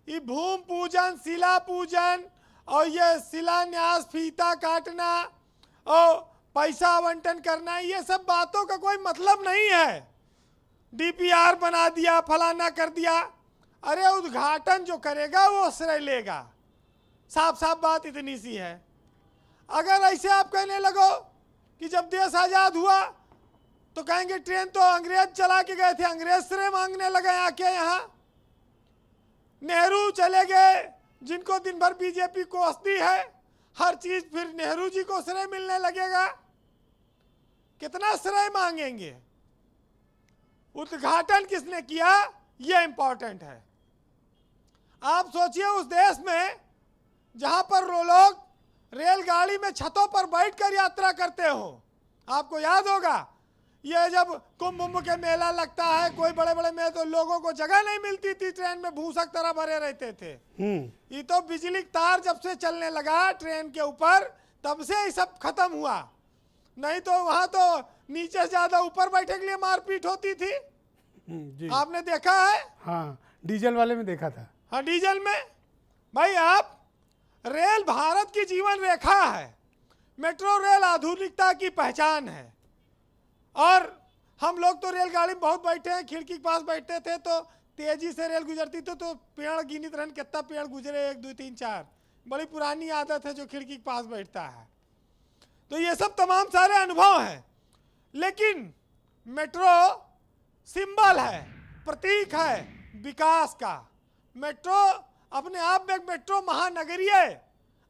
ये भूमि पूजन, शिला पूजन और ये शिलान्यास, फीता काटना और पैसा आवंटन करना, ये सब बातों का कोई मतलब नहीं है। डीपीआर बना दिया, फलाना कर दिया, अरे उद्घाटन जो करेगा वो श्रेय लेगा। साफ साफ बात इतनी सी है। अगर ऐसे आप कहने लगो कि जब देश आज़ाद हुआ तो कहेंगे ट्रेन तो अंग्रेज चला के गए थे, अंग्रेज श्रेय मांगने लगे आके यहाँ। नेहरू चले गए, जिनको दिन भर बीजेपी कोसती है, हर चीज फिर नेहरू जी को श्रेय मिलने लगेगा। कितना श्रेय मांगेंगे? उद्घाटन किसने किया, यह इंपॉर्टेंट है। आप सोचिए उस देश में जहां पर लोग रेलगाड़ी में छतों पर बैठकर यात्रा करते हो। आपको याद होगा ये जब कुंभ के मेला लगता है, कोई बड़े बड़े में, तो लोगों को जगह नहीं मिलती थी, ट्रेन में भूसक तरह भरे रहते थे। ये तो बिजली तार जब से चलने लगा ट्रेन के ऊपर, तब से ये सब खत्म हुआ। नहीं तो वहां तो नीचे से ज्यादा ऊपर बैठे के लिए मारपीट होती थी। जी। आपने देखा है? हाँ, डीजल वाले में देखा था। हाँ, डीजल में। भाई आप, रेल भारत की जीवन रेखा है। मेट्रो रेल आधुनिकता की पहचान है। और हम लोग तो रेलगाड़ी में बहुत बैठे हैं, खिड़की के पास बैठते थे तो तेजी से रेल गुजरती थी तो पेड़ गिनित रहन कितना पेड़ गुजरे, 1 2 3 4। बड़ी पुरानी आदत है जो खिड़की के पास बैठता है। तो ये सब तमाम सारे अनुभव हैं। लेकिन मेट्रो सिंबल है, प्रतीक है विकास का। मेट्रो अपने आप में एक मेट्रो महानगरीय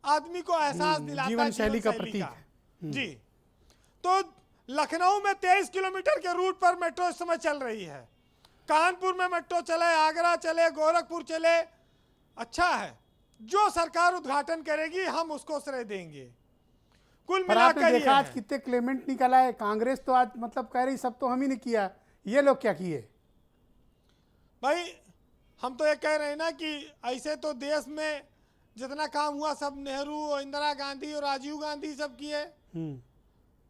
आदमी को एहसास दिलाता है जीवन शैली का प्रतीक है। जी। तो लखनऊ में 23 किलोमीटर के रूट पर मेट्रो इस समय चल रही है। कानपुर में मेट्रो चले, आगरा चले, गोरखपुर चले। अच्छा है, जो सरकार उद्घाटन करेगी हम उसको श्रेय देंगे। कुल पर आपने मिलाकर देखा आज कितने क्लेमेंट निकला है। कांग्रेस तो आज मतलब कह रही सब तो हम ही ने किया, ये लोग क्या किए? भाई हम तो ये कह रहे हैं ना कि ऐसे तो देश में जितना काम हुआ सब नेहरू और इंदिरा गांधी और राजीव गांधी सब किए।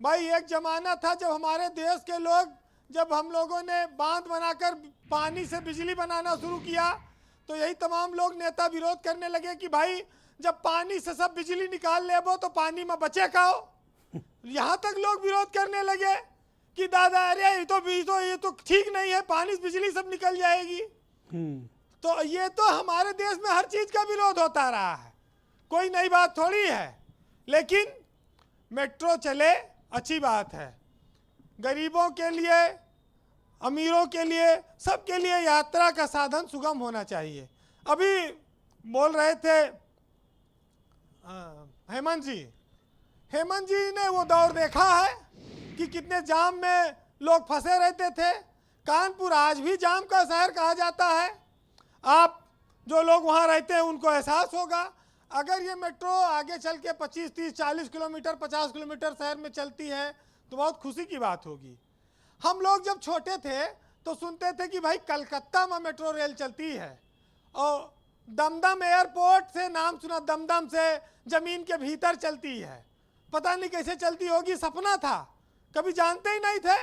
भाई एक जमाना था जब हमारे देश के लोग, जब हम लोगों ने बांध बनाकर पानी से बिजली बनाना शुरू किया तो यही तमाम लोग नेता विरोध करने लगे कि भाई जब पानी से सब बिजली निकाल ले वो तो पानी में बचे खाओ। यहाँ तक लोग विरोध करने लगे कि दादा अरे ये तो ठीक नहीं है, पानी से बिजली सब निकल जाएगी। तो ये तो हमारे देश में हर चीज का विरोध होता रहा है, कोई नई बात थोड़ी है। लेकिन मेट्रो चले अच्छी बात है। गरीबों के लिए, अमीरों के लिए, सबके लिए यात्रा का साधन सुगम होना चाहिए। अभी बोल रहे थे हेमंत जी ने वो दौर देखा है कि कितने जाम में लोग फंसे रहते थे। कानपुर आज भी जाम का शहर कहा जाता है। आप जो लोग वहाँ रहते हैं उनको एहसास होगा। अगर ये मेट्रो आगे चल के 25, 30, 40 किलोमीटर, 50 किलोमीटर शहर में चलती है तो बहुत खुशी की बात होगी। हम लोग जब छोटे थे तो सुनते थे कि भाई कलकत्ता में मेट्रो रेल चलती है और दमदम एयरपोर्ट से नाम सुना, दमदम से जमीन के भीतर चलती है। पता नहीं कैसे चलती होगी, सपना था, कभी जानते ही नहीं थे।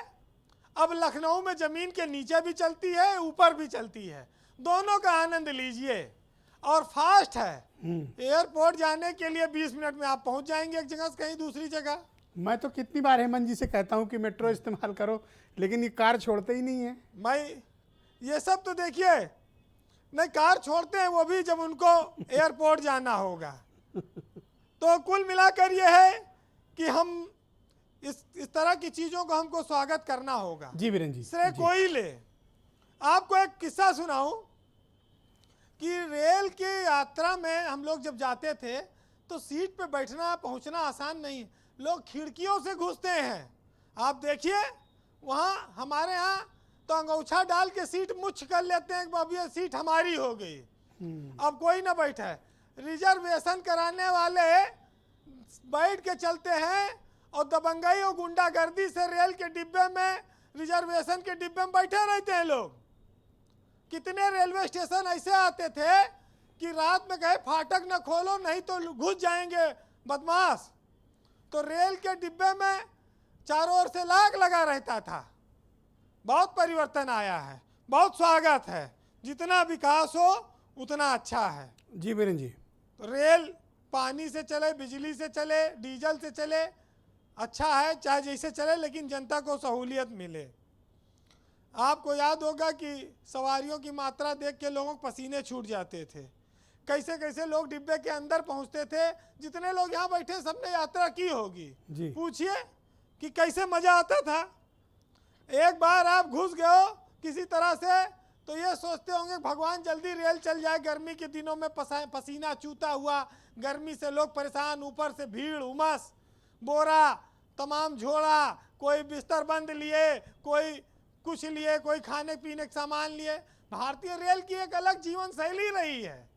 अब लखनऊ में जमीन के नीचे भी चलती है, ऊपर भी चलती है, दोनों का आनंद लीजिए। और फास्ट है, एयरपोर्ट जाने के लिए 20 मिनट में आप पहुंच जाएंगे एक जगह से कहीं दूसरी जगह। मैं तो कितनी बार हेमंत जी से कहता हूं कि मेट्रो इस्तेमाल करो, लेकिन ये कार छोड़ते ही नहीं है। मैं ये सब तो देखिए, नहीं कार छोड़ते हैं वो भी जब उनको एयरपोर्ट जाना होगा। तो कुल मिलाकर ये है कि हम इस तरह की चीज़ों को हमको स्वागत करना होगा। जी वीरेन जी, श्रेय कोई ले। आपको एक किस्सा सुनाऊं कि रेल की यात्रा में हम लोग जब जाते थे तो सीट पे बैठना पहुंचना आसान नहीं, लोग खिड़कियों से घुसते हैं। आप देखिए वहाँ हमारे यहाँ तो अंगूछा डाल के सीट मुच्छ कर लेते हैं, अब ये सीट हमारी हो गई, अब कोई ना बैठे। रिजर्वेशन कराने वाले बैठ के चलते हैं और दबंगई और गुंडागर्दी से रेल के डिब्बे में, रिजर्वेशन के डिब्बे में बैठे रहते हैं लोग। कितने रेलवे स्टेशन ऐसे आते थे कि रात में कहे फाटक न खोलो नहीं तो घुस जाएंगे बदमाश। तो रेल के डिब्बे में चारों ओर से लाग लगा रहता था। बहुत परिवर्तन आया है, बहुत स्वागत है। जितना विकास हो उतना अच्छा है। जी वीरेन जी, तो रेल पानी से चले, बिजली से चले, डीजल से चले, अच्छा है, चाहे जैसे चले, लेकिन जनता को सहूलियत मिले। आपको याद होगा कि सवारियों की मात्रा देख के लोगों को पसीने छूट जाते थे। कैसे कैसे लोग डिब्बे के अंदर पहुंचते थे। जितने लोग यहाँ बैठे सबने यात्रा की होगी, पूछिए कि कैसे मजा आता था। एक बार आप घुस गए हो किसी तरह से तो ये सोचते होंगे भगवान जल्दी रेल चल जाए। गर्मी के दिनों में पसीना चूता हुआ, गर्मी से लोग परेशान, ऊपर से भीड़, उमस, बोरा, तमाम झोला, कोई बिस्तर बंद लिए, कोई कुछ लिए, कोई खाने पीने के सामान लिए। भारतीय रेल की एक अलग जीवन शैली रही है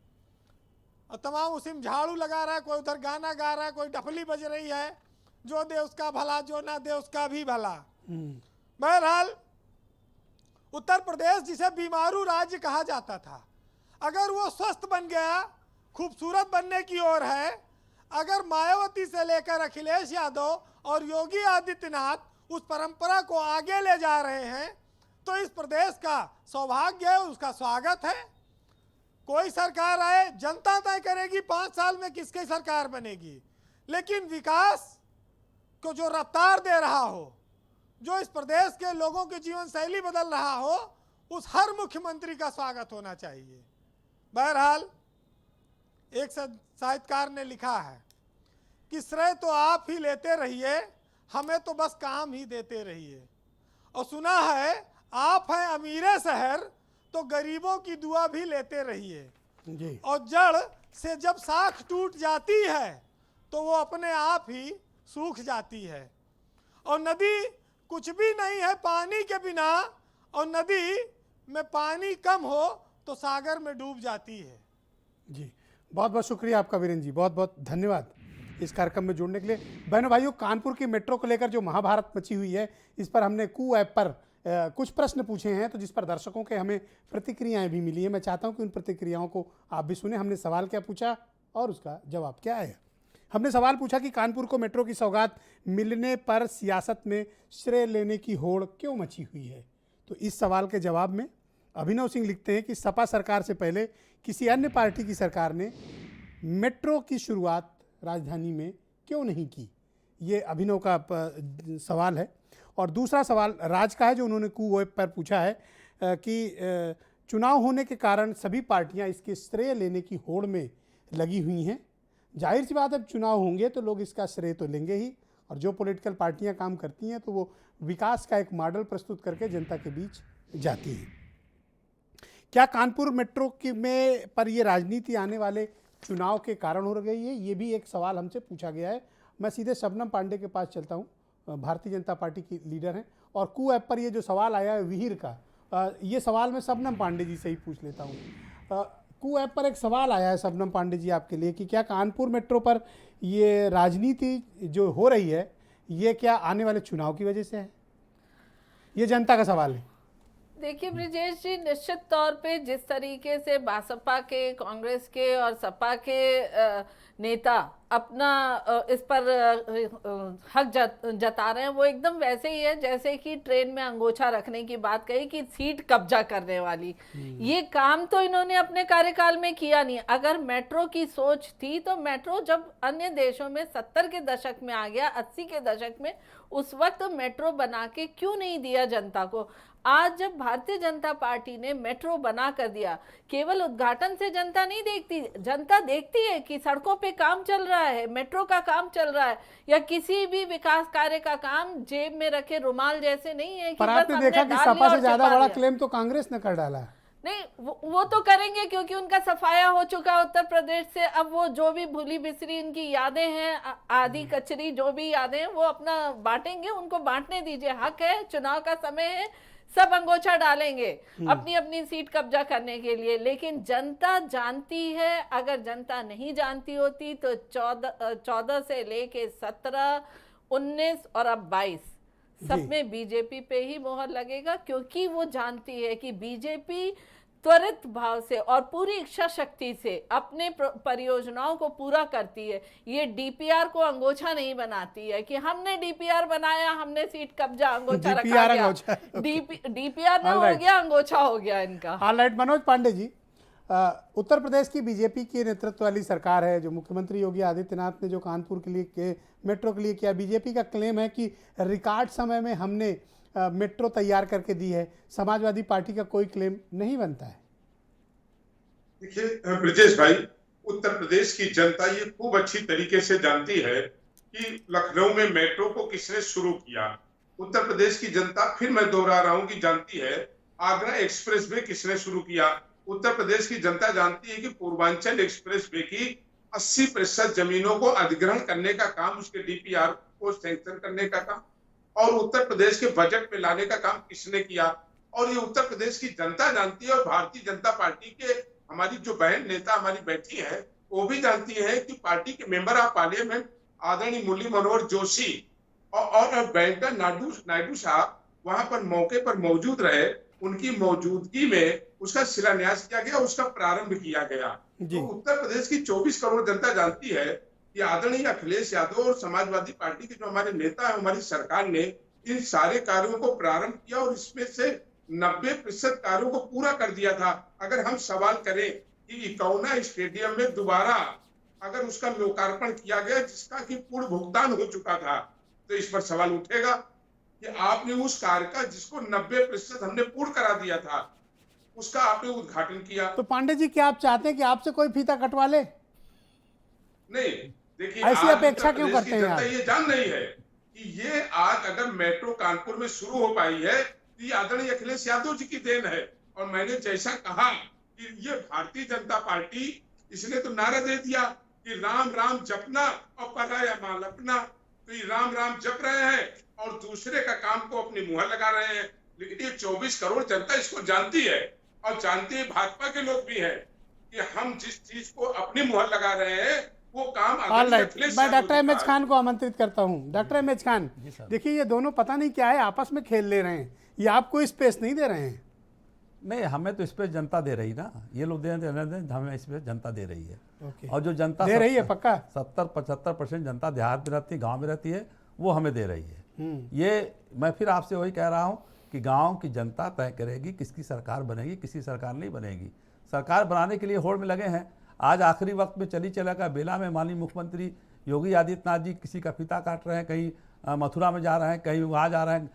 और तमाम उसी में झाड़ू लगा रहा है, कोई उधर गाना गा रहा है, कोई डफली बज रही है, जो दे उसका भला, जो ना दे उसका भी भला। बहरहाल उत्तर प्रदेश जिसे बीमारू राज्य कहा जाता था, अगर वो स्वस्थ बन गया, खूबसूरत बनने की ओर है, अगर मायावती से लेकर अखिलेश यादव और योगी आदित्यनाथ उस परंपरा को आगे ले जा रहे हैं, तो इस प्रदेश का सौभाग्य है, उसका स्वागत है। कोई सरकार आए, जनता तय करेगी 5 साल में किसकी सरकार बनेगी, लेकिन विकास को जो रफ्तार दे रहा हो, जो इस प्रदेश के लोगों की जीवन शैली बदल रहा हो, उस हर मुख्यमंत्री का स्वागत होना चाहिए। बहरहाल एक साहित्यकार ने लिखा है कि श्रेय तो आप ही लेते रहिए, हमें तो बस काम ही देते रहिए। और सुना है आप हैं अमीरे शहर, तो गरीबों की दुआ भी लेते रहिए। और जड़ से जब शाख टूट जाती है तो वो अपने आप ही सूख जाती है। और नदी कुछ भी नहीं है पानी के बिना, और नदी में पानी कम हो तो सागर में डूब जाती है। जी, बहुत बहुत शुक्रिया आपका वीरेंद्र जी, बहुत बहुत धन्यवाद इस कार्यक्रम में जुड़ने के लिए। बहनों भाइयों, कानपुर की मेट्रो को लेकर जो महाभारत मची हुई है, इस पर हमने कू ऐप पर कुछ प्रश्न पूछे हैं, तो जिस पर दर्शकों के हमें प्रतिक्रियाएं भी मिली हैं। मैं चाहता हूं कि उन प्रतिक्रियाओं को आप भी सुने। हमने सवाल क्या पूछा और उसका जवाब क्या आया। हमने सवाल पूछा कि कानपुर को मेट्रो की सौगात मिलने पर सियासत में श्रेय लेने की होड़ क्यों मची हुई है। तो इस सवाल के जवाब में अभिनव सिंह लिखते हैं कि सपा सरकार से पहले किसी अन्य पार्टी की सरकार ने मेट्रो की शुरुआत राजधानी में क्यों नहीं की। ये अभिनव का सवाल है। और दूसरा सवाल राज का है, जो उन्होंने कू ऐप पर पूछा है कि चुनाव होने के कारण सभी पार्टियां इसके श्रेय लेने की होड़ में लगी हुई हैं। जाहिर सी बात है, अब चुनाव होंगे तो लोग इसका श्रेय तो लेंगे ही, और जो पॉलिटिकल पार्टियां काम करती हैं तो वो विकास का एक मॉडल प्रस्तुत करके जनता के बीच जाती हैं। क्या कानपुर मेट्रो की में पर ये राजनीति आने वाले चुनाव के कारण हो गई है, ये भी एक सवाल हमसे पूछा गया है। मैं सीधे शबनम पांडे के पास चलता हूँ, भारतीय जनता पार्टी की लीडर हैं, और कू ऐप पर ये जो सवाल आया है विहिर का, ये सवाल मैं शबनम पांडे जी से ही पूछ लेता हूँ। कू ऐप पर एक सवाल आया है शबनम पांडे जी आपके लिए कि क्या कानपुर मेट्रो पर ये राजनीति जो हो रही है, ये क्या आने वाले चुनाव की वजह से है? ये जनता का सवाल है। देखिए ब्रिजेश जी, निश्चित तौर पे जिस तरीके से बासपा के, कांग्रेस के और सपा के नेता अपना इस पर हक जता रहे हैं, वो एकदम वैसे ही है जैसे कि ट्रेन में अंगोछा रखने की बात कही कि सीट कब्जा करने वाली। ये काम तो इन्होंने अपने कार्यकाल में किया नहीं। अगर मेट्रो की सोच थी तो मेट्रो जब अन्य देशों में 70 के दशक में आ गया, 80 के दशक में, उस वक्त मेट्रो बना के क्यों नहीं दिया जनता को। आज जब भारतीय जनता पार्टी ने मेट्रो बना कर दिया, केवल उद्घाटन से जनता नहीं देखती, जनता देखती है कि सड़कों पे काम चल रहा है, मेट्रो का काम चल रहा है, या किसी भी विकास कार्य का काम जेब में रखे रुमाल जैसे नहीं है कि पर आपने देखा कि सपा से ज्यादा बड़ा क्लेम तो कांग्रेस ने कर डाला है। नहीं, वो तो करेंगे क्योंकि उनका सफाया हो चुका है उत्तर प्रदेश से। अब वो जो भी भूली बिसरी इनकी यादें हैं, आधी कचरी जो भी यादें हैं, वो अपना बांटेंगे, उनको बांटने दीजिए, हक है, चुनाव का समय है, सब अंगोछा डालेंगे अपनी अपनी सीट कब्जा करने के लिए। लेकिन जनता जानती है, अगर जनता नहीं जानती होती तो 14 से लेके 17, 19 और अब 22 सब में बीजेपी पे ही मोहर लगेगा, क्योंकि वो जानती है कि बीजेपी त्वरित भाव से और पूरी इच्छा शक्ति से अपने परियोजनाओं को पूरा करती है। ये डीपीआर को अंगोछा नहीं बनाती है कि हमने डीपीआर बनाया, हमने सीट कब्जा, अंगोछा रखा गया। डीपीआर ना हो गया, अंगोछा हो गया इनका। ऑलराइट, मनोज पांडे जी, उत्तर प्रदेश की बीजेपी की नेतृत्व वाली सरकार है, जो मुख्यमंत्री योगी आदित्यनाथ ने जो कानपुर के लिए मेट्रो के लिए किया, बीजेपी का क्लेम है कि रिकॉर्ड समय में हमने मेट्रो तैयार करके दी है। समाजवादी पार्टी का कोई क्लेम नहीं बनता है। देखिए ब्रजेश भाई, उत्तर प्रदेश की जनता ये खूब अच्छी तरीके से जानती है कि लखनऊ में मेट्रो को किसने शुरू किया। उत्तर प्रदेश की जनता, फिर मैं दोहरा रहा हूं कि जानती है आगरा एक्सप्रेस वे किसने शुरू किया। उत्तर प्रदेश की जनता जानती है कि पूर्वांचल एक्सप्रेस वे की 80% जमीनों को अधिग्रहण करने का काम, उसके डीपीआर को सैंक्शन करने का काम और उत्तर प्रदेश के बजट में लाने का काम किसने किया। और ये उत्तर प्रदेश की जनता जानती है और भारतीय जनता पार्टी के हमारी जो बहन नेता हमारी बैठी है वो भी जानती है कि पार्टी के मेंबर ऑफ पार्लियामेंट आदरणीय मुरली मनोहर जोशी और वेंकैया नायडू साहब वहां पर मौके पर मौजूद रहे। उनकी मौजूदगी में उसका शिलान्यास किया गया, उसका प्रारंभ किया गया। तो उत्तर प्रदेश की 24 करोड़ जनता जानती है कि आदरणीय अखिलेश यादव और समाजवादी पार्टी के जो हमारे नेता है, हमारी सरकार ने इन सारे कार्यों को प्रारंभ किया और इसमें से 90% कार्यों को पूरा कर दिया था। अगर हम सवाल करें कि इकौना स्टेडियम में दोबारा अगर उसका लोकार्पण किया गया जिसका कि पूर्ण भुगतान हो चुका था, तो इस पर सवाल उठेगा कि आपने उस कार्य का जिसको 90% हमने पूर्ण करा दिया था उसका आपने उद्घाटन किया। तो पांडे जी, क्या आप चाहते हैं कि आपसे कोई फीता कटवा ले? नहीं, देखिए ऐसी अपेक्षा क्यों करते हैं आप? ये जान नहीं है कि ये आज अगर मेट्रो कानपुर में शुरू हो पाई है तो ये आदरणीय अखिलेश यादव जी की देन है। और मैंने जैसा कहा कि ये भारतीय जनता पार्टी, इसने तो नारा दे दिया कि राम राम जपना और पराया माल अपना। तो ये राम राम जप रहे हैं और दूसरे का काम को अपनी मुहर लगा रहे हैं। लेकिन ये 24 करोड़ जनता इसको जानती है और जानती है भाजपा के लोग भी हैं कि हम जिस चीज को अपनी मुहर लगा रहे हैं वो काम मैं डॉक्टर एमएच खान को आमंत्रित करता हूं। डॉक्टर एमएच खान, देखिए ये दोनों पता नहीं क्या है आपस में खेल ले रहे हैं, ये आपको स्पेस नहीं दे रहे हैं। नहीं, हमें तो स्पेस जनता दे रही ना, ये लोग दे हमें स्पेस जनता दे रही है। और जो जनता दे रही है पक्का 70-75% जनता देहात में रहती है, गांव में रहती है, वो हमें दे रही है। ये मैं फिर आपसे वही कह रहा हूं कि गांव की जनता तय करेगी किसकी सरकार बनेगी, किसकी सरकार नहीं बनेगी। सरकार बनाने के लिए होड़ में लगे हैं। आज आखिरी वक्त में चला का बेला में माननीय मुख्यमंत्री योगी आदित्यनाथ जी किसी का फीता काट रहे हैं, कहीं मथुरा में जा रहे हैं, कहीं वहाँ जा रहे हैं,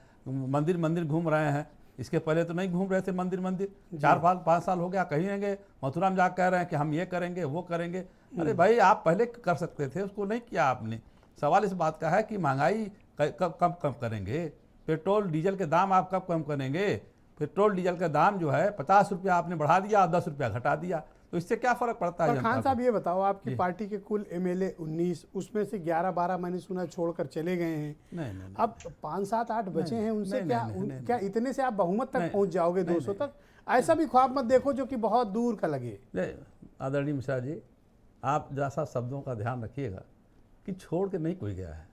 मंदिर घूम रहे हैं। इसके पहले तो नहीं घूम रहे थे मंदिर 4-5 साल हो गया, कहेंगे मथुरा में जाकर कह रहे हैं कि हम ये करेंगे वो करेंगे। अरे भाई, आप पहले कर सकते थे, उसको नहीं किया आपने। सवाल इस बात का है कि महंगाई कब कम करेंगे, पेट्रोल डीजल के दाम आप कब कम करेंगे। पेट्रोल डीजल का दाम जो है 50 रुपया आपने बढ़ा दिया और 10 रुपया घटा दिया, तो इससे क्या फर्क पड़ता है? खान साहब ये बताओ, आपकी पार्टी के कुल एमएलए 19, उसमें से 11-12 मैंने सुना छोड़कर चले गए हैं। नहीं। अब 5-7-8 बचे हैं, उनसे क्या इतने से आप बहुमत तक पहुंच जाओगे 200 तक? ऐसा भी ख्वाब मत देखो जो कि बहुत दूर का लगे। आदरणीय मिश्रा जी, आप जैसा शब्दों का ध्यान रखिएगा कि छोड़ के नहीं कोई गया है।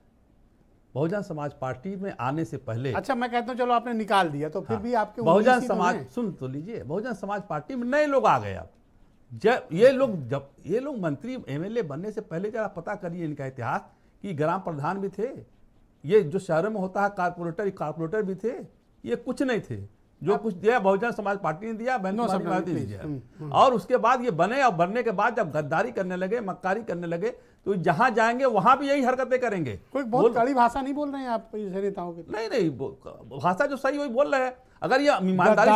बहुजन समाज पार्टी में आने से पहले, अच्छा मैं कहता हूँ चलो आपने निकाल दिया तो फिर भी आपके बहुजन समाज, सुन तो लीजिए, बहुजन समाज पार्टी में नए लोग आ गए। अब जब ये लोग मंत्री एमएलए बनने से पहले जरा पता करिए इनका इतिहास कि ग्राम प्रधान भी थे, ये जो शहरों में होता है कारपोरेटर भी थे, ये कुछ नहीं थे। जो कुछ दिया बहुजन समाज पार्टी ने दिया, पार्टी ने दिया। और उसके बाद ये बने, और बनने के बाद जब गद्दारी करने लगे, मक्कारी करने लगे, तो जहां जाएंगे वहां भी यही हरकतें करेंगे। कोई बहुत कड़ी भाषा नहीं बोल रहे हैं आप नेताओं की? नहीं, भाषा जो सही वही बोल रहे हैं। अगर ये ईमानदारी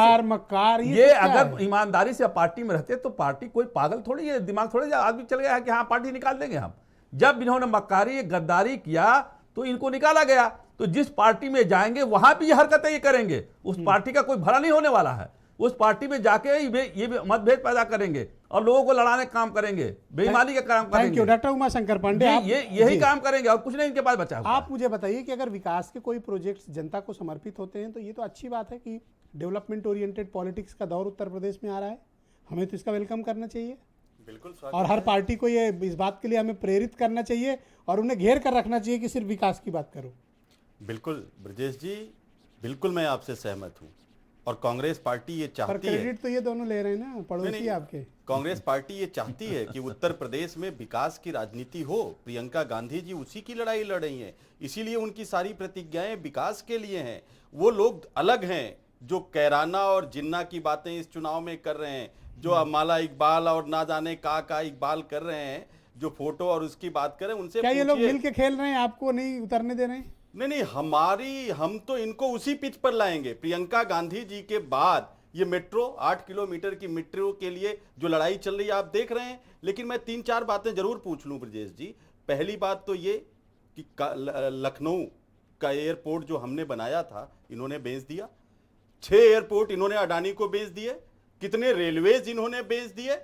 से अगर ईमानदारी से पार्टी में रहते तो पार्टी कोई पागल थोड़ी है, दिमाग थोड़ी आदमी चल गया है कि हाँ पार्टी निकाल देंगे हम। जब इन्होंने मक्कारी गद्दारी किया तो इनको निकाला गया। तो जिस पार्टी में जाएंगे वहां भी ये हरकतें ये करेंगे, उस पार्टी का कोई भला नहीं होने वाला है। उस पार्टी में जाके ये मतभेद पैदा करेंगे और लोगों को लड़ाने का काम करेंगे, बेईमानी का काम करेंगे। Thank you doctor Umashankar Pande, यही काम करेंगे और कुछ नहीं इनके पास बचा। आप मुझे बताइए कि अगर विकास के कोई प्रोजेक्ट्स जनता को समर्पित होते हैं तो ये तो अच्छी बात है कि डेवलपमेंट ओरिएंटेड पॉलिटिक्स का दौर उत्तर प्रदेश में आ रहा है, हमें तो इसका वेलकम करना चाहिए। बिल्कुल, और हर पार्टी को ये इस बात के लिए हमें प्रेरित करना चाहिए और उन्हें घेर कर रखना चाहिए कि सिर्फ विकास की बात करो। बिल्कुल ब्रजेश जी, बिल्कुल मैं आपसे सहमत हूँ। और कांग्रेस पार्टी ये चाहती है, क्रेडिट तो ये दोनों ले रहे हैं ना, पड़ोसी आपके। कांग्रेस पार्टी ये चाहती है कि उत्तर प्रदेश में विकास की राजनीति हो। प्रियंका गांधी जी उसी की लड़ाई लड़ रही हैं, इसीलिए उनकी सारी प्रतिज्ञाएं विकास के लिए हैं। वो लोग अलग हैं जो कैराना और जिन्ना की बातें इस चुनाव में कर रहे हैं, जो माला इकबाल और ना जाने का इकबाल कर रहे हैं, जो फोटो और उसकी बात कर रहे हैं, उनसे क्या ये लोग मिल के खेल रहे हैं, आपको नहीं उतरने दे रहे हैं? नहीं, हम तो इनको उसी पिच पर लाएंगे। प्रियंका गांधी जी के बाद ये मेट्रो 8 किलोमीटर की मेट्रो के लिए जो लड़ाई चल रही है आप देख रहे हैं। लेकिन मैं 3-4 बातें जरूर पूछ लूं ब्रजेश जी। पहली बात तो ये कि लखनऊ का एयरपोर्ट जो हमने बनाया था इन्होंने बेच दिया। 6 एयरपोर्ट इन्होंने अडानी को बेच दिए। कितने रेलवेज इन्होंने बेच दिए।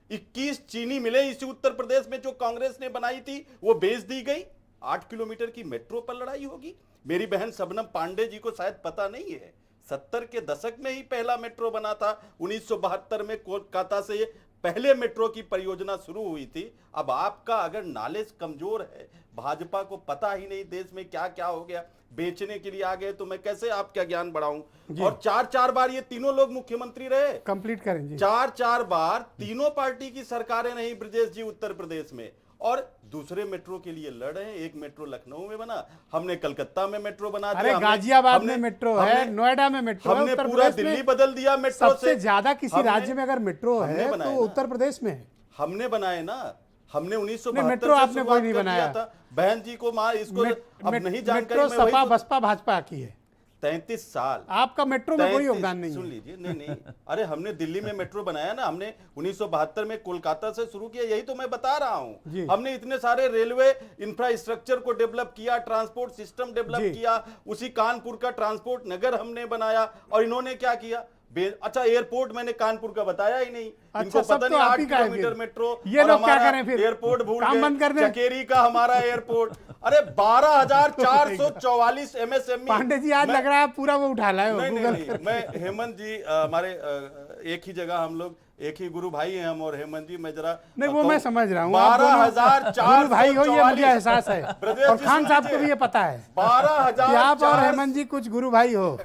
21 चीनी मिलें इसी उत्तर प्रदेश में जो कांग्रेस ने बनाई थी वो बेच दी गई। 8 किलोमीटर की मेट्रो पर लड़ाई होगी। मेरी बहन शबनम पांडे जी को शायद पता नहीं है, 70 के दशक में ही पहला मेट्रो बना था। 1972 में कोलकाता से पहले मेट्रो की परियोजना शुरू हुई थी। अब आपका अगर नॉलेज कमजोर है, भाजपा को पता ही नहीं देश में क्या क्या हो गया, बेचने के लिए आ गए, तो मैं कैसे आपका ज्ञान बढ़ाऊं। और 4 बार ये तीनों लोग मुख्यमंत्री रहे। कंप्लीट करें जी। 4 बार तीनों पार्टी की सरकारें रही ब्रजेश जी उत्तर प्रदेश में, और दूसरे मेट्रो के लिए लड़ रहे हैं। एक मेट्रो लखनऊ में बना, हमने कलकत्ता में मेट्रो बना दिया। अरे गाजियाबाद में मेट्रो है, नोएडा में मेट्रो है, हमने उत्तर पूरा प्रदेश में दिल्ली बदल दिया मेट्रो सबसे ज्यादा किसी राज्य में अगर मेट्रो है तो ना। उत्तर प्रदेश में है। हमने बनाए ना, हमने 1972 मेट्रो आपने कोई नहीं बनाया था। बहन जी को मार इसको अब नहीं जानकारी। मेट्रो सपा बसपा भाजपा की है। 33 साल आपका मेट्रो में कोई योगदान नहीं सुन है। लीजिए, नहीं अरे हमने दिल्ली में मेट्रो बनाया ना, हमने 1972 में कोलकाता से शुरू किया, यही तो मैं बता रहा हूं। हमने इतने सारे रेलवे इंफ्रास्ट्रक्चर को डेवलप किया, ट्रांसपोर्ट सिस्टम डेवलप किया, उसी कानपुर का ट्रांसपोर्ट नगर हमने बनाया। और इन्होंने क्या किया? अच्छा, एयरपोर्ट मैंने कानपुर का बताया ही नहीं। इनको पता नहीं 8 किलोमीटर मेट्रो, ये लोग क्या करें फिर? एयरपोर्ट भूल काम बंद कर दें। चकेरी का हमारा एयरपोर्ट। अरे 12,444 MSME। पांडे जी आज लग रहा है पूरा वो उठा लाए हो। नहीं, मैं हेमंत जी हमारे एक ही जगह हम लोग एक ही गुरु भाई हैं हम, और हेमंत जी मैं जरा नहीं वो मैं समझ रहा हूँ 12,444 गुरु भाई हो, ये मुझे एहसास है, और खान साहब को भी ये पता है 12,000 आप और हेमंत जी कुछ गुरु भाई हो।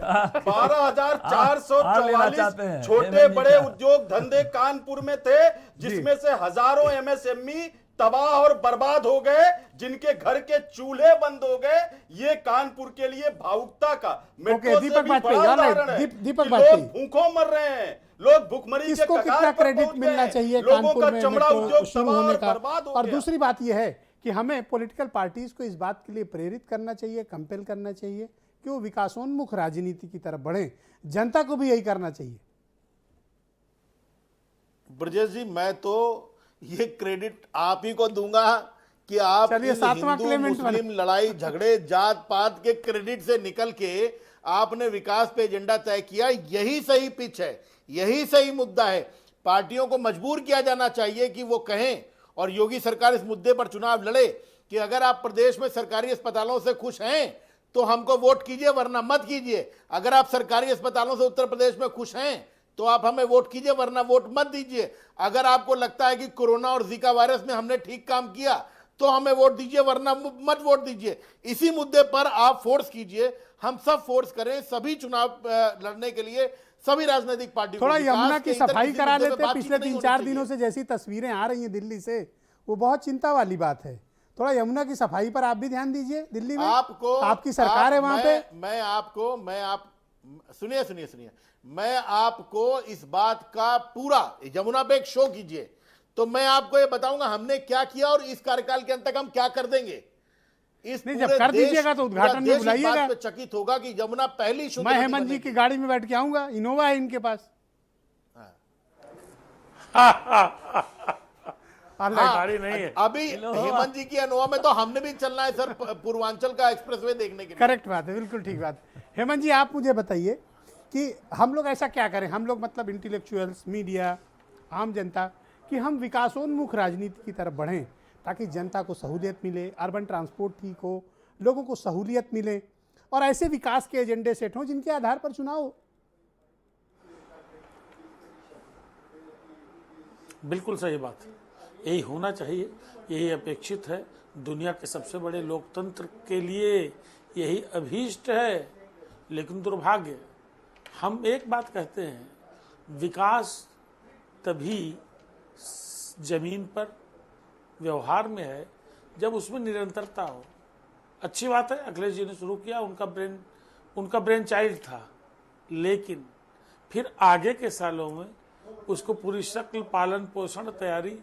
12,444 छोटे बड़े उद्योग धंधे कानपुर में थे, जिसमें से हजारों MSME तबाह और बर्बाद हो गए, जिनके घर के चूल्हे बंद हो गए। ये कानपुर के लिए भावुकता का मेट्रो से भी बड़ा उदाहरण है। दीपक लोग भूखों मर रहे हैं, लोग भूखमरी के किसको कितना क्रेडिट मिलना चाहिए कानपुर में मेट्रो शुरू होने का। और दूसरी बात यह है कि हमें पॉलिटिकल पार्टीज को इस बात के लिए प्रेरित करना चाहिए, कंपेल करना चाहिए कि वो विकासोन्मुख राजनीति की तरफ बढ़े। जनता को भी यही करना चाहिए। ब्रजेश जी, मैं तो ये क्रेडिट आप ही को दूंगा कि आप हिंदू मुस्लिम लड़ाई झगड़े जात पात के क्रेडिट से निकल के आपने विकास पे एजेंडा तय किया। यही सही पिच है, यही सही मुद्दा है। पार्टियों को मजबूर किया जाना चाहिए कि वो कहें, और योगी सरकार इस मुद्दे पर चुनाव लड़े कि अगर आप प्रदेश में सरकारी अस्पतालों से खुश हैं तो हमको वोट कीजिए, वरना मत कीजिए। अगर आप सरकारी अस्पतालों से उत्तर प्रदेश में खुश हैं तो आप हमें वोट कीजिए, वरना वोट मत दीजिए। अगर आपको लगता है कि कोरोना और जीका वायरस में हमने ठीक काम किया तो हमें वोट दीजिए, वरना मत वोट दीजिए। इसी मुद्दे पर आप फोर्स कीजिए, हम सब फोर्स करें सभी चुनाव लड़ने के लिए, सभी राजनीतिक पार्टी। थोड़ा यमुना की सफाई करा लेते। पिछले 3-4 दिनों से जैसी तस्वीरें आ रही हैं दिल्ली से, वो बहुत चिंता वाली बात है। थोड़ा यमुना की सफाई पर आप भी ध्यान दीजिए। दिल्ली में आपकी सरकार है वहां पे। सुनिए, मैं आपको इस बात का पूरा, यमुना पे एक शो कीजिए तो मैं आपको ये बताऊंगा हमने क्या किया और इस कार्यकाल के अंत तक हम क्या कर देंगे। इस नहीं, जब कर दीजिएगा तो उद्घाटन में बुलाइएगा। चकित होगा कि यमुना पहली शो। मैं हेमंत जी की गाड़ी में बैठ के आऊंगा, इनोवा है इनके पास। गाड़ी नहीं है अभी हेमंत जी की इनोवा में, तो हमने भी चलना है सर पूर्वांचल का एक्सप्रेसवे देखने के लिए। करेक्ट बात है, बिल्कुल ठीक बात। हेमंत जी आप मुझे बताइए कि हम लोग ऐसा क्या करें, हम लोग मतलब इंटेलेक्चुअल्स, मीडिया, आम जनता, कि हम विकासोन्मुख राजनीति की तरफ बढ़ें ताकि जनता को सहूलियत मिले, अर्बन ट्रांसपोर्ट ठीक हो, लोगों को सहूलियत मिले, और ऐसे विकास के एजेंडे सेट हों जिनके आधार पर चुनाव हो। बिल्कुल सही बात है, यही होना चाहिए, यही अपेक्षित है। दुनिया के सबसे बड़े लोकतंत्र के लिए यही अभीष्ट है। लेकिन दुर्भाग्य, हम एक बात कहते हैं, विकास तभी जमीन पर व्यवहार में है जब उसमें निरंतरता हो। अच्छी बात है, अखिलेश जी ने शुरू किया, उनका ब्रेन चाइल्ड था, लेकिन फिर आगे के सालों में उसको पूरी शक्ल, पालन पोषण, तैयारी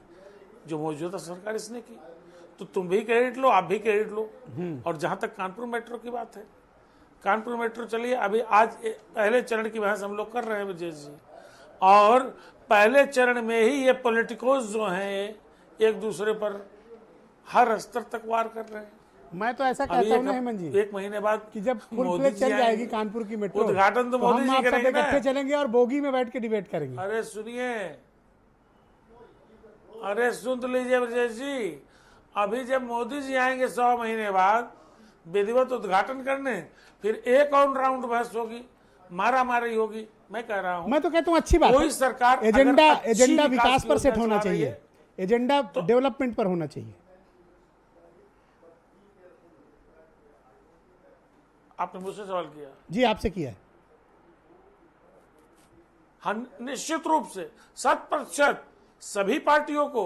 जो मौजूदा सरकार इसने की। तो तुम भी क्रेडिट लो, आप भी क्रेडिट लो। और जहां तक कानपुर मेट्रो की बात है, कानपुर मेट्रो चलिए, अभी आज पहले चरण की बहस हम लोग कर रहे हैं विजय जी, और पहले चरण में ही ये पॉलिटिकोज जो हैं एक दूसरे पर हर स्तर तक वार कर रहे हैं। मैं तो ऐसा अभी कहता हूँ ना हेमंत जी, 1 महीने बाद कि जब फुल मोदी प्लेज जी चल जाएगी आएंगे, कानपुर की मेट्रो, उद्घाटन तो मोदी हम जी आप सब करेंगे ना। इकट्ठे चलेंगे और बोगी में बैठ के डिबेट करेंगे। अरे सुनिए, अरे सुन तो लीजिए ब्रजेश जी, अभी जब मोदी जी आएंगे 100 महीने बाद विधिवत उद्घाटन करने, फिर एक और राउंड बहस होगी, मारा मारी होगी। मैं कह रहा हूं, मैं तो कहता हूँ अच्छी बात कोई है। सरकार अगर एजेंडा अच्छी एजेंडा विकास विकास पर सेट योजना होना चला रही चाहिए, है, एजेंडा डेवलपमेंट पर होना चाहिए। आपने मुझसे सवाल किया। जी आपसे किया है। हम निश्चित रूप से 100% सभी पार्टियों को,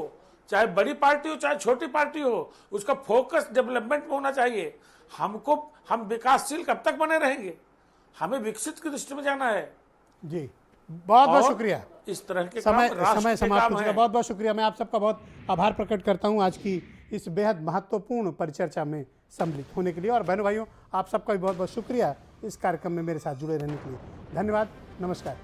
चाहे बड़ी पार्टी हो चाहे छोटी पार्टी हो, उसका फोकस डेवलपमेंट में होना चाहिए। हम विकासशील कब तक बने रहेंगे? हमें विकसित की दृष्टि में जाना है। जी बहुत बहुत और शुक्रिया। इस तरह के समय काम राष्ट्र समय के समाप्त काम हो चुका। हैं। बहुत बहुत शुक्रिया। मैं आप सबका बहुत आभार प्रकट करता हूं आज की इस बेहद महत्वपूर्ण परिचर्चा में सम्मिलित होने के लिए। और बहनों भाइयों, आप सबका भी बहुत बहुत शुक्रिया इस कार्यक्रम में मेरे साथ जुड़े रहने के लिए। धन्यवाद। नमस्कार।